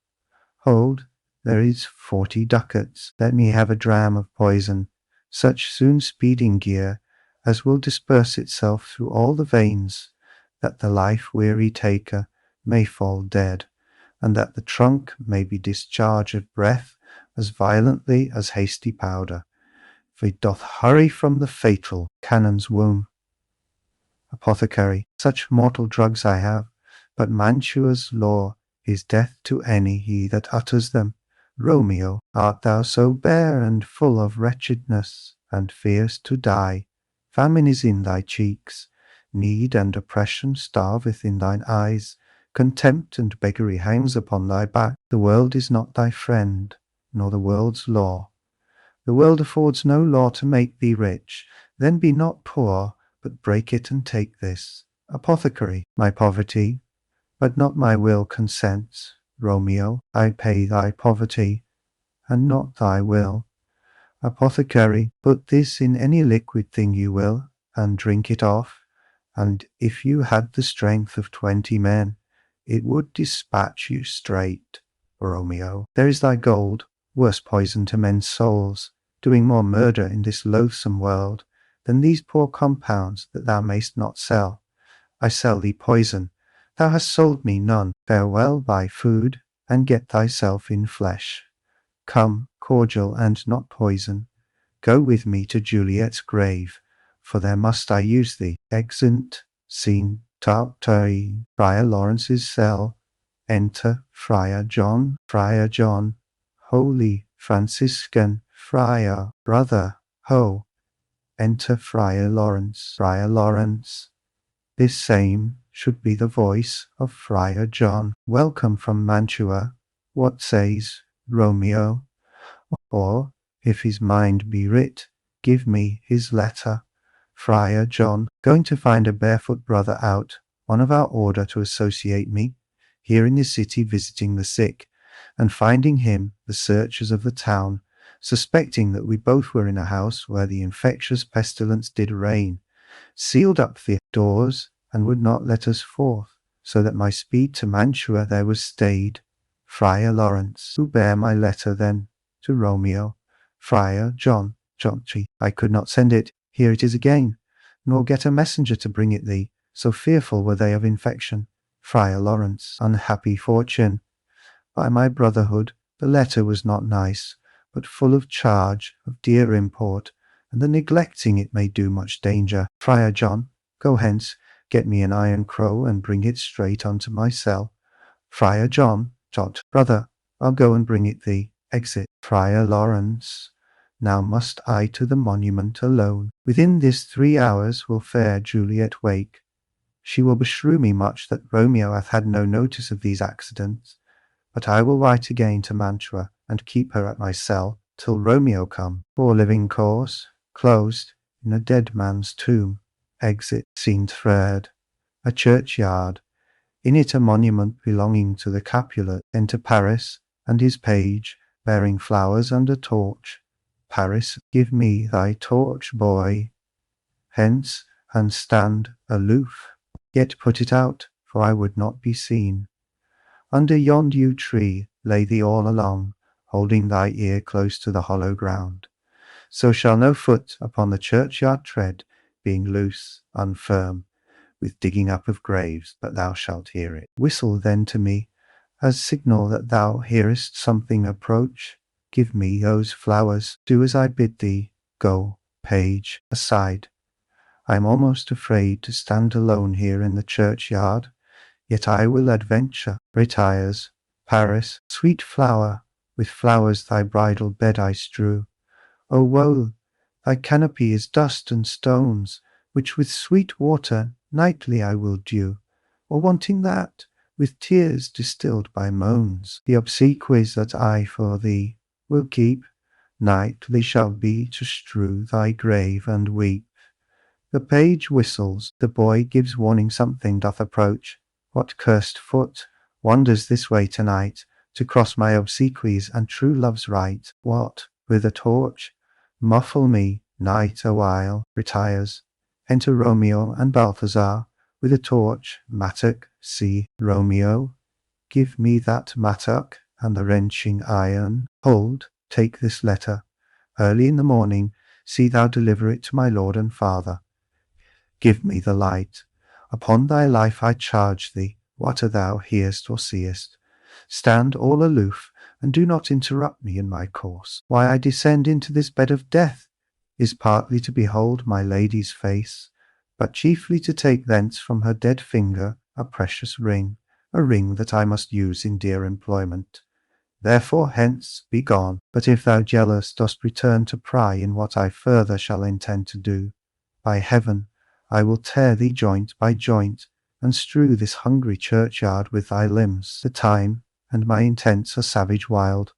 Hold, there is 40 ducats. Let me have a dram of poison, such soon speeding gear as will disperse itself through all the veins, that the life-weary taker may fall dead, and that the trunk may be discharged of breath as violently as hasty powder, for it doth hurry from the fatal cannon's womb. Apothecary, such mortal drugs I have, but Mantua's law is death to any he that utters them. Romeo, art thou so bare and full of wretchedness, and fearest to die? Famine is in thy cheeks, need and oppression starveth in thine eyes, contempt and beggary hangs upon thy back. The world is not thy friend, nor the world's law. The world affords no law to make thee rich, then be not poor, but break it and take this. Apothecary, my poverty, but not my will consents. Romeo, I pay thy poverty, and not thy will. Apothecary, put this in any liquid thing you will, and drink it off, and if you had the strength of 20 men, it would dispatch you straight. Romeo, there is thy gold, worse poison to men's souls, doing more murder in this loathsome world than these poor compounds that thou mayst not sell. I sell thee poison, thou hast sold me none. Farewell, buy food, and get thyself in flesh. Come, cordial and not poison, go with me to Juliet's grave, for there must I use thee. Exeunt scene Tartary, Friar Lawrence's cell. Enter Friar John. Friar John, holy Franciscan friar, brother, ho! Enter Friar Lawrence. Friar Lawrence, this same should be the voice of Friar John. Welcome from Mantua. What says Romeo? Or, if his mind be writ, give me his letter. Friar John, going to find a barefoot brother out, one of our order to associate me, here in this city visiting the sick, and finding him, the searchers of the town, suspecting that we both were in a house where the infectious pestilence did reign, sealed up the doors, and would not let us forth, so that my speed to Mantua there was stayed. Friar Lawrence, who bare my letter then to Romeo? Friar John, I could not send it, here it is again, nor get a messenger to bring it thee, so fearful were they of infection. Friar Lawrence, unhappy fortune! By my brotherhood, the letter was not nice, but full of charge, of dear import, and the neglecting it may do much danger. Friar John, go hence, get me an iron crow, and bring it straight unto my cell. Friar John, brother, I'll go and bring it thee. Exit. Friar Lawrence, now must I to the monument alone. Within this 3 hours will fair Juliet wake. She will beshrew me much that Romeo hath had no notice of these accidents, but I will write again to Mantua, and keep her at my cell till Romeo come. Poor living course, closed in a dead man's tomb. Exit. Scene third. A churchyard. In it a monument belonging to the Capulets. Enter Paris, and his page, bearing flowers and a torch. Paris, give me thy torch, boy. hence, and stand aloof. Yet put it out, for I would not be seen. Under yond yew tree lay thee all along, holding thy ear close to the hollow ground. So shall no foot upon the churchyard tread, being loose, unfirm, with digging up of graves, but thou shalt hear it. Whistle then to me, as signal that thou hearest something approach. Give me those flowers, do as I bid thee. Go, page, aside. I am almost afraid to stand alone here in the churchyard, yet I will adventure. Retires. Paris, sweet flower, with flowers thy bridal bed I strew. O woe! Thy canopy is dust and stones, which with sweet water nightly I will dew, or wanting that, with tears distilled by moans. The obsequies that I for thee will keep, nightly shall be to strew thy grave and weep. The page whistles, the boy gives warning something doth approach. What cursed foot wanders this way tonight, to cross my obsequies and true love's right? What, with a torch? Muffle me, night, awhile. Retires. Enter Romeo and Balthazar, with a torch. Mattock, see, Romeo. Give me that mattock and the wrenching iron. Hold, take this letter. Early in the morning, see thou deliver it to my lord and father. Give me the light. Upon thy life I charge thee, whatever thou hearest or seest, stand all aloof, and do not interrupt me in my course. Why I descend into this bed of death is partly to behold my lady's face, but chiefly to take thence from her dead finger a precious ring, a ring that I must use in dear employment. Therefore hence, be gone. But if thou jealous dost return to pry in what I further shall intend to do, by heaven, I will tear thee joint by joint, and strew this hungry churchyard with thy limbs. The time and my intents are savage wild,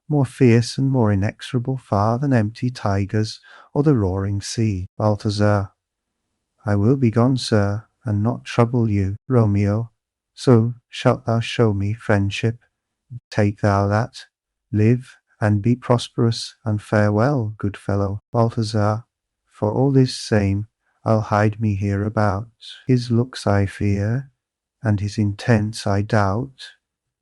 more fierce and more inexorable far than empty tigers or the roaring sea. Balthazar. I will be gone, sir, and not trouble you. Romeo. So shalt thou show me friendship. Take thou that. Live and be prosperous, and farewell, good fellow. Balthazar. For all this same, I'll hide me hereabout. His looks I fear, and his intents I doubt.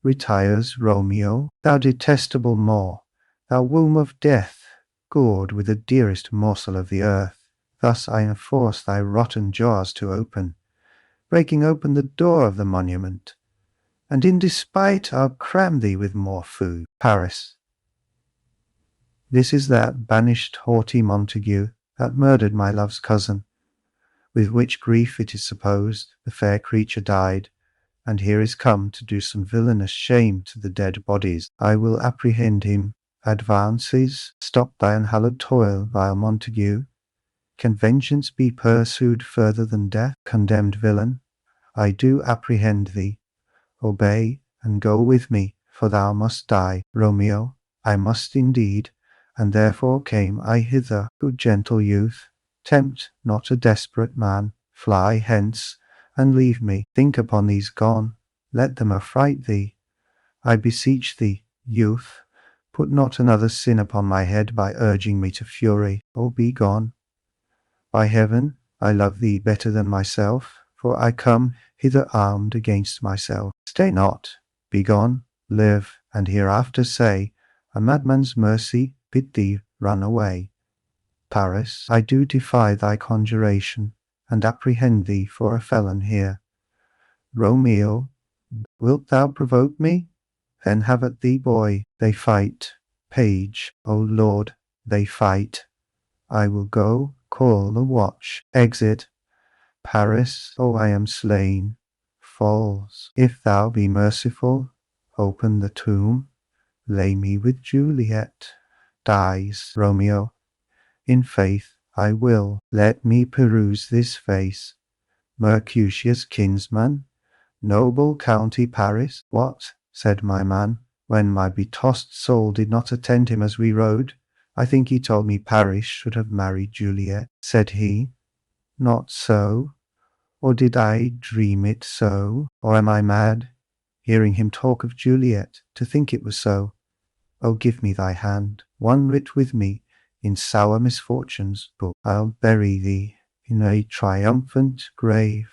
Retires Romeo. Thou detestable Moor, thou womb of death, gored with the dearest morsel of the earth, thus I enforce thy rotten jaws to open, breaking open the door of the monument, and in despite I'll cram thee with more food. Paris. This is that banished haughty Montague that murdered my love's cousin, with which grief it is supposed the fair creature died, and here is come to do some villainous shame to the dead bodies. I will apprehend him. Advances, stop thy unhallowed toil, vile Montague. Can vengeance be pursued further than death? Condemned villain, I do apprehend thee. Obey, and go with me, for thou must die. Romeo, I must indeed, and therefore came I hither. Good gentle youth, tempt not a desperate man. Fly hence, and leave me. Think upon these gone, let them affright thee. I beseech thee, youth, put not another sin upon my head by urging me to fury. O be gone. By heaven, I love thee better than myself, for I come hither armed against myself. Stay not, be gone, live, and hereafter say, a madman's mercy bid thee run away. Paris, I do defy thy conjuration, and apprehend thee for a felon here. Romeo, wilt thou provoke me? Then have at thee, boy. They fight. Page, O Lord, they fight. I will go, call the watch. Exit. Paris, O I am slain. Falls. If thou be merciful, open the tomb. Lay me with Juliet. Dies. Romeo. In faith, I will. Let me peruse this face. Mercutio's kinsman, noble county Paris. What, said my man, when my betossed soul did not attend him as we rode? I think he told me Paris should have married Juliet. Said he, not so? Or did I dream it so? Or am I mad, hearing him talk of Juliet, to think it was so? Oh, give me thy hand, one writ with me in sour misfortune's book. I'll bury thee in a triumphant grave.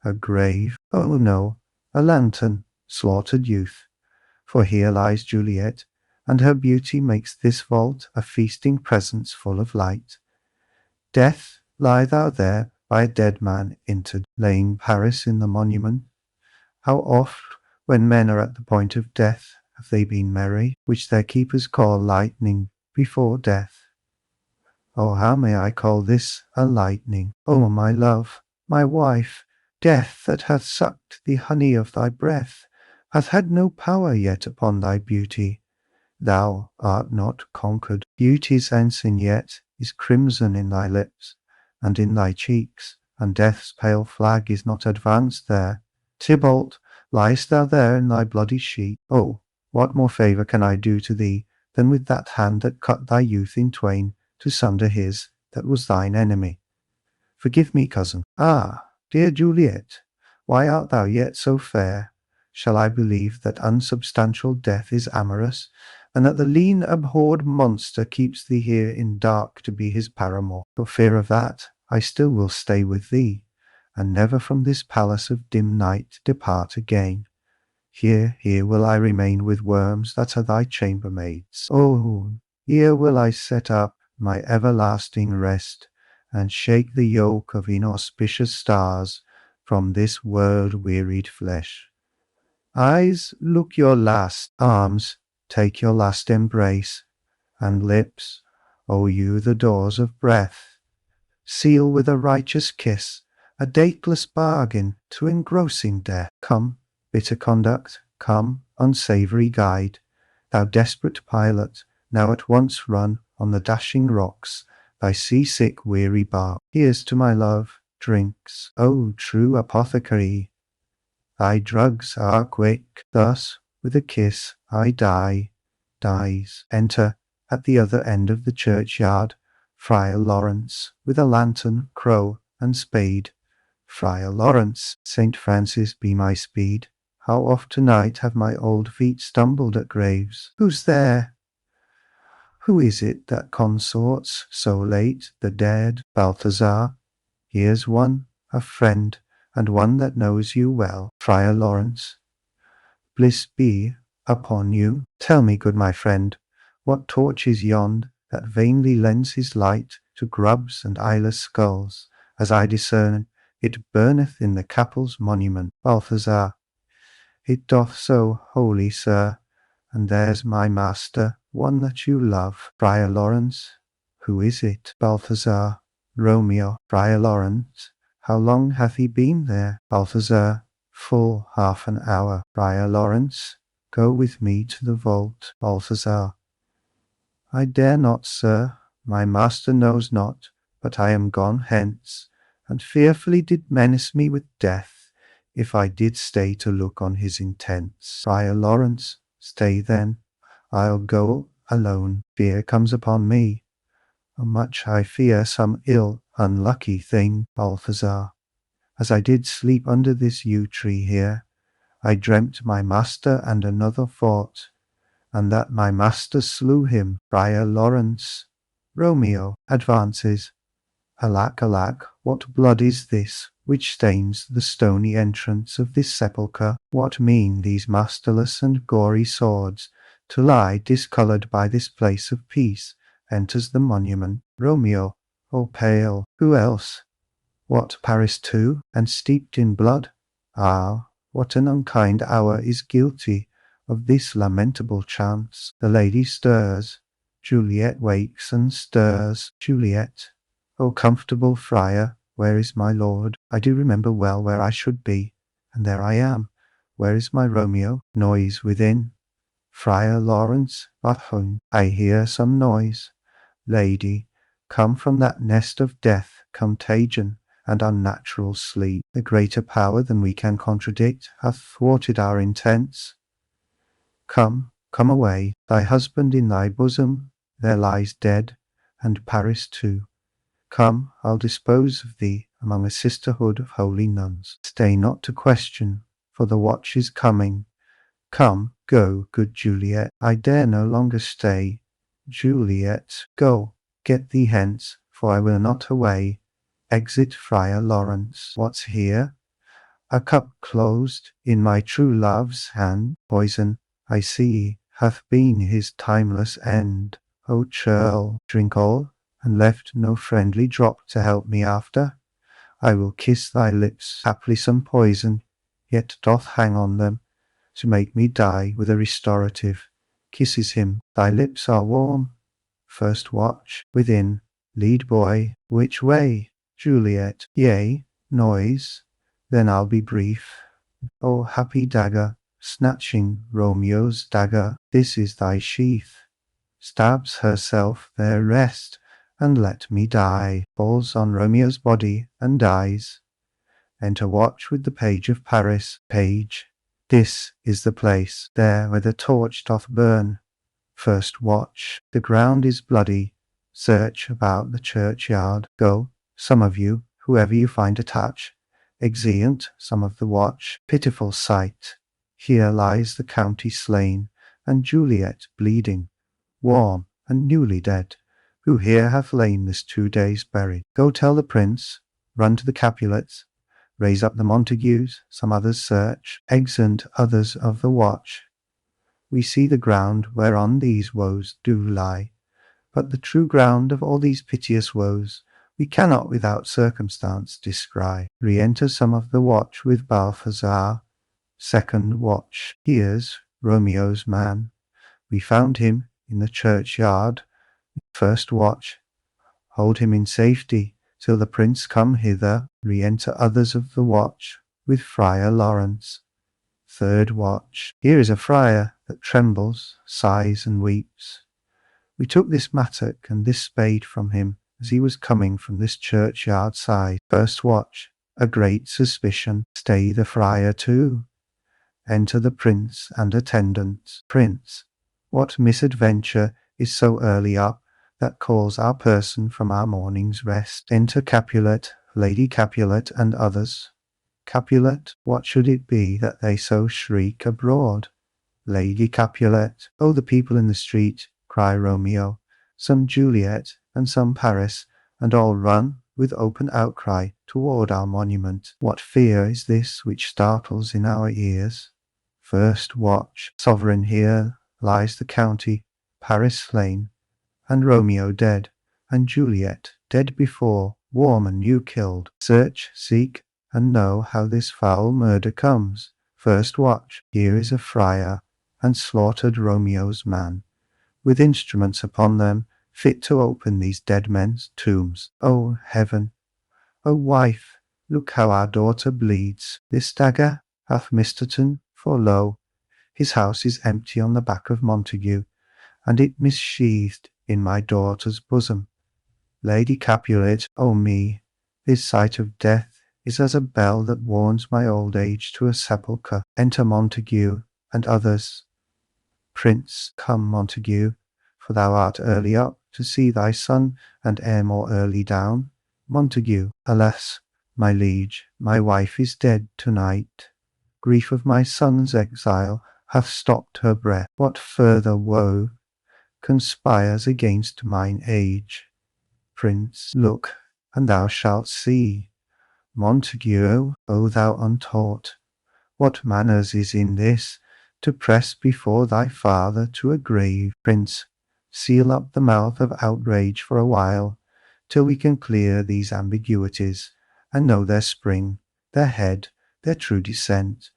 A grave? Oh no, a lantern, slaughtered youth. For here lies Juliet, and her beauty makes this vault a feasting presence full of light. Death, lie thou there by a dead man entered, laying Paris in the monument. How oft, when men are at the point of death, have they been merry, which their keepers call lightning before death. Oh, how may I call this a lightning? O my love, my wife, death that hath sucked the honey of thy breath, hath had no power yet upon thy beauty. Thou art not conquered. Beauty's ensign yet is crimson in thy lips, and in thy cheeks, and death's pale flag is not advanced there. Tybalt, liest thou there in thy bloody sheet? Oh, what more favour can I do to thee than with that hand that cut thy youth in twain, to sunder his that was thine enemy? Forgive me, cousin. Ah, dear Juliet, why art thou yet so fair? Shall I believe that unsubstantial death is amorous, and that the lean abhorred monster keeps thee here in dark to be his paramour? For fear of that, I still will stay with thee, and never from this palace of dim night depart again. Here will I remain with worms that are thy chambermaids. Oh, here will I set up my everlasting rest, and shake the yoke of inauspicious stars from this world-wearied flesh. Eyes, look your last. Arms, take your last embrace. And lips, O you the doors of breath, seal with a righteous kiss a dateless bargain to engrossing death. Come, bitter conduct, come, unsavoury guide, thou desperate pilot, now at once run on the dashing rocks thy seasick weary bark. Here's to my love, drinks, O true apothecary, thy drugs are quick. Thus, with a kiss, I die, dies. Enter, at the other end of the churchyard, Friar Lawrence, with a lantern, crow, and spade. Friar Lawrence, St. Francis be my speed. How oft tonight have my old feet stumbled at graves. Who's there? Who is it that consorts so late the dead? Balthazar, here's one, a friend, and one that knows you well. Friar Lawrence, bliss be upon you. Tell me, good my friend, what torch is yond that vainly lends his light to grubs and eyeless skulls, as I discern it burneth in the Capul's monument. Balthazar, it doth so, holy sir, and there's my master, one that you love. Friar Lawrence, who is it? Balthazar, Romeo. Friar Lawrence, how long hath he been there? Balthazar, full half an hour. Friar Lawrence, go with me to the vault. Balthazar, I dare not, sir, my master knows not, but I am gone hence, and fearfully did menace me with death, if I did stay to look on his intents. Friar Lawrence, stay then, I'll go alone. Fear comes upon me. Much I fear some ill, unlucky thing. Balthazar, as I did sleep under this yew tree here, I dreamt my master and another fought, and that my master slew him. Friar Lawrence, Romeo advances. Alack, alack, what blood is this which stains the stony entrance of this sepulchre? What mean these masterless and gory swords to lie discoloured by this place of peace? Enters the monument. Romeo, O pale, who else? What, Paris too, and steeped in blood? Ah, what an unkind hour is guilty of this lamentable chance. The lady stirs. Juliet wakes and stirs. Juliet, O comfortable friar, where is my lord? I do remember well where I should be, and there I am. Where is my Romeo? Noise within. Friar Lawrence, what home? I hear some noise. Lady, come from that nest of death, contagion, and unnatural sleep. The greater power than we can contradict hath thwarted our intents. Come, come away. Thy husband in thy bosom there lies dead, and Paris too. Come, I'll dispose of thee among a sisterhood of holy nuns. Stay not to question, for the watch is coming. Come, go, good Juliet, I dare no longer stay. Juliet, go, get thee hence, for I will not away. Exit Friar Lawrence. What's here? A cup closed in my true love's hand. Poison, I see, hath been his timeless end. O churl, drink all, and left no friendly drop to help me after. I will kiss thy lips. Haply some poison yet doth hang on them, to make me die with a restorative. Kisses him. Thy lips are warm. First watch. Within. Lead boy. Which way? Juliet. Yea. Noise. Then I'll be brief. O happy dagger, snatching Romeo's dagger, this is thy sheath. Stabs herself, there rest, and let me die. Falls on Romeo's body, and dies. Enter watch with the page of Paris. Page. This is the place, there where the torch doth burn. First watch. The ground is bloody. Search about the churchyard. Go, some of you, whoever you find attach. Exeunt some of the watch. Pitiful sight. Here lies the county slain, and Juliet bleeding, warm and newly dead, who here hath lain this 2 days buried. Go tell the prince. Run to the Capulets. Raise up the Montagues. Some others search. Exeunt others of the watch. We see the ground whereon these woes do lie, but the true ground of all these piteous woes we cannot without circumstance descry. Re-enter some of the watch with Balthazar. Second watch. Here's Romeo's man. We found him in the churchyard. First watch. Hold him in safety till the prince come hither. Re-enter others of the watch with Friar Lawrence. Third watch. Here is a friar that trembles, sighs, and weeps. We took this mattock and this spade from him as he was coming from this churchyard side. First watch. A great suspicion. Stay the friar too. Enter the prince and attendants. Prince, what misadventure is so early up that calls our person from our morning's rest? Enter Capulet, Lady Capulet, and others. Capulet, what should it be that they so shriek abroad? Lady Capulet, oh, the people in the street, cry Romeo, some Juliet, and some Paris, and all run with open outcry toward our monument. What fear is this which startles in our ears? First watch. Sovereign, here lies the county, Paris slain, and Romeo dead, and Juliet dead before, warm and new killed. Search, seek, and know how this foul murder comes. First watch. Here is a friar, and slaughtered Romeo's man, with instruments upon them, fit to open these dead men's tombs. O heaven! O wife! Look how our daughter bleeds. This dagger hath Misterton, for lo, his house is empty on the back of Montague, and it missheathed in my daughter's bosom. Lady Capulet, O me, this sight of death is as a bell that warns my old age to a sepulchre. Enter Montague and others. Prince, come, Montague, for thou art early up to see thy son, and ere more early down. Montague, alas, my liege, my wife is dead to-night. Grief of my son's exile hath stopped her breath. What further woe conspires against mine age? Prince, look, and thou shalt see. Montague, O thou untaught, what manners is in this, to press before thy father to a grave? Prince, seal up the mouth of outrage for a while, till we can clear these ambiguities, and know their spring, their head, their true descent,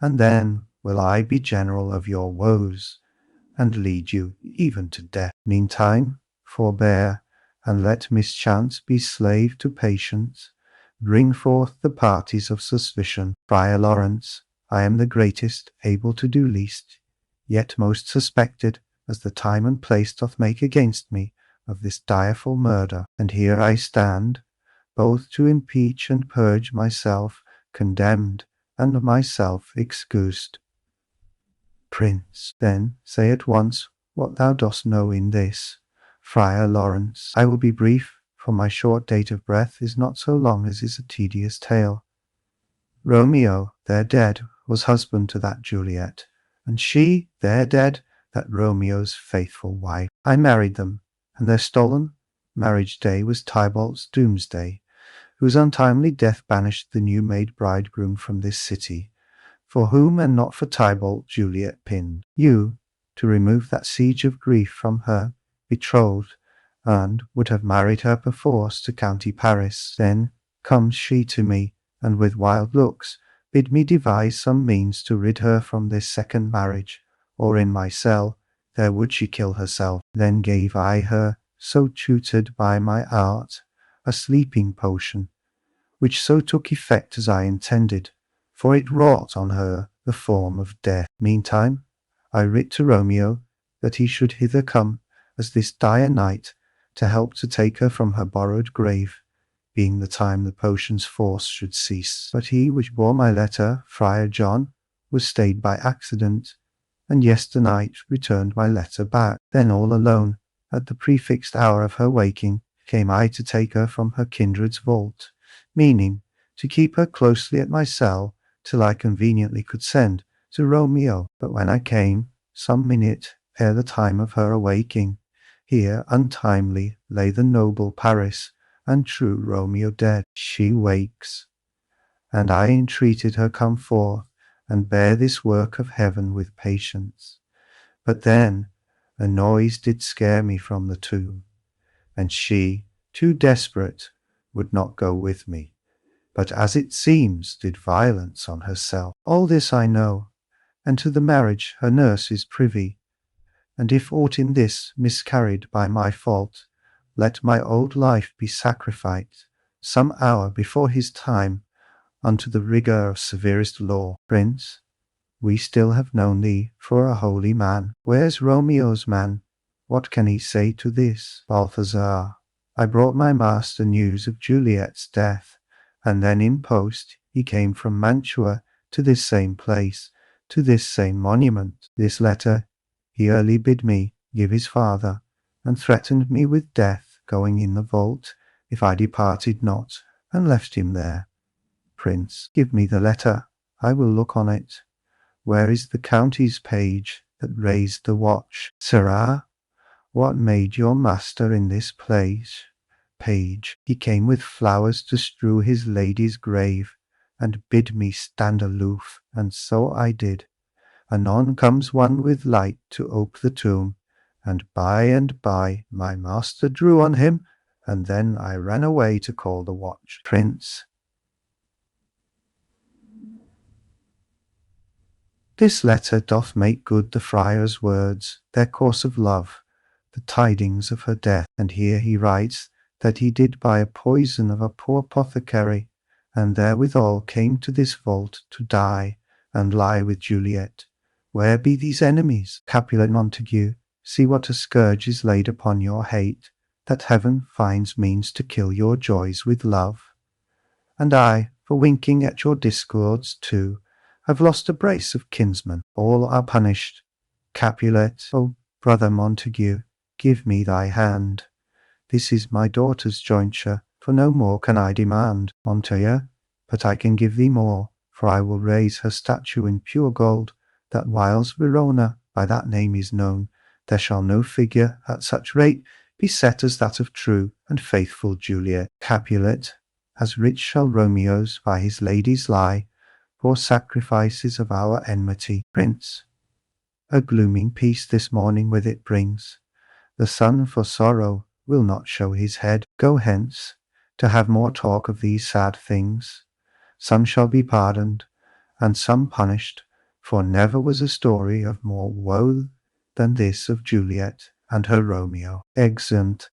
and then will I be general of your woes, and lead you even to death. Meantime, forbear, and let mischance be slave to patience. Bring forth the parties of suspicion. Friar Lawrence, I am the greatest, able to do least, yet most suspected, as the time and place doth make against me, of this direful murder. And here I stand, both to impeach and purge myself condemned, and myself excused. Prince, then say at once what thou dost know in this. Friar Lawrence, I will be brief, for my short date of breath is not so long as is a tedious tale. Romeo, there dead, was husband to that Juliet, and she, there dead, that Romeo's faithful wife. I married them, and their stolen marriage day was Tybalt's doomsday, whose untimely death banished the new-made bridegroom from this city, for whom and not for Tybalt Juliet pinned. You, to remove that siege of grief from her betrothed, and would have married her perforce to County Paris. Then comes she to me, and with wild looks bid me devise some means to rid her from this second marriage, or in my cell there would she kill herself. Then gave I her, so tutored by my art, a sleeping potion, which so took effect as I intended, for it wrought on her the form of death. Meantime I writ to Romeo that he should hither come, as this dire night, to help to take her from her borrowed grave, being the time the potion's force should cease. But he which bore my letter, Friar John, was stayed by accident, and yesternight returned my letter back. Then all alone, at the prefixed hour of her waking, came I to take her from her kindred's vault, meaning to keep her closely at my cell till I conveniently could send to Romeo. But when I came, some minute ere the time of her awaking, here untimely lay the noble Paris, and true Romeo dead. She wakes, and I entreated her come forth, and bear this work of heaven with patience. But then a noise did scare me from the tomb, and she, too desperate, would not go with me, but as it seems did violence on herself. All this I know, and to the marriage her nurse is privy, and if aught in this miscarried by my fault, let my old life be sacrificed some hour before his time unto the rigour of severest law. Prince, we still have known thee for a holy man. Where's Romeo's man? What can he say to this? Balthazar, I brought my master news of Juliet's death, and then in post he came from Mantua to this same place, to this same monument. This letter he early bid me give his father, and threatened me with death going in the vault if I departed not, and left him there. Prince, give me the letter, I will look on it. Where is the county's page that raised the watch? Sirrah, what made your master in this place? Page, he came with flowers to strew his lady's grave, and bid me stand aloof, and so I did. Anon comes one with light to ope the tomb, and by my master drew on him, and then I ran away to call the watch. Prince, this letter doth make good the friar's words, their course of love, the tidings of her death. And here he writes that he did buy a poison of a poor apothecary, and therewithal came to this vault to die, and lie with Juliet. Where be these enemies? Capulet Montague, see what a scourge is laid upon your hate, that heaven finds means to kill your joys with love. And I, for winking at your discords too, I've lost a brace of kinsmen. All are punished. Capulet, O brother Montague, give me thy hand. This is my daughter's jointure, for no more can I demand. Montague, but I can give thee more, for I will raise her statue in pure gold, that whiles Verona by that name is known, there shall no figure at such rate be set as that of true and faithful Juliet. Capulet, as rich shall Romeo's by his ladies lie, for sacrifices of our enmity. Prince, a glooming peace this morning with it brings. The sun for sorrow will not show his head. Go hence, to have more talk of these sad things. Some shall be pardoned, and some punished, for never was a story of more woe than this of Juliet and her Romeo. Exeunt.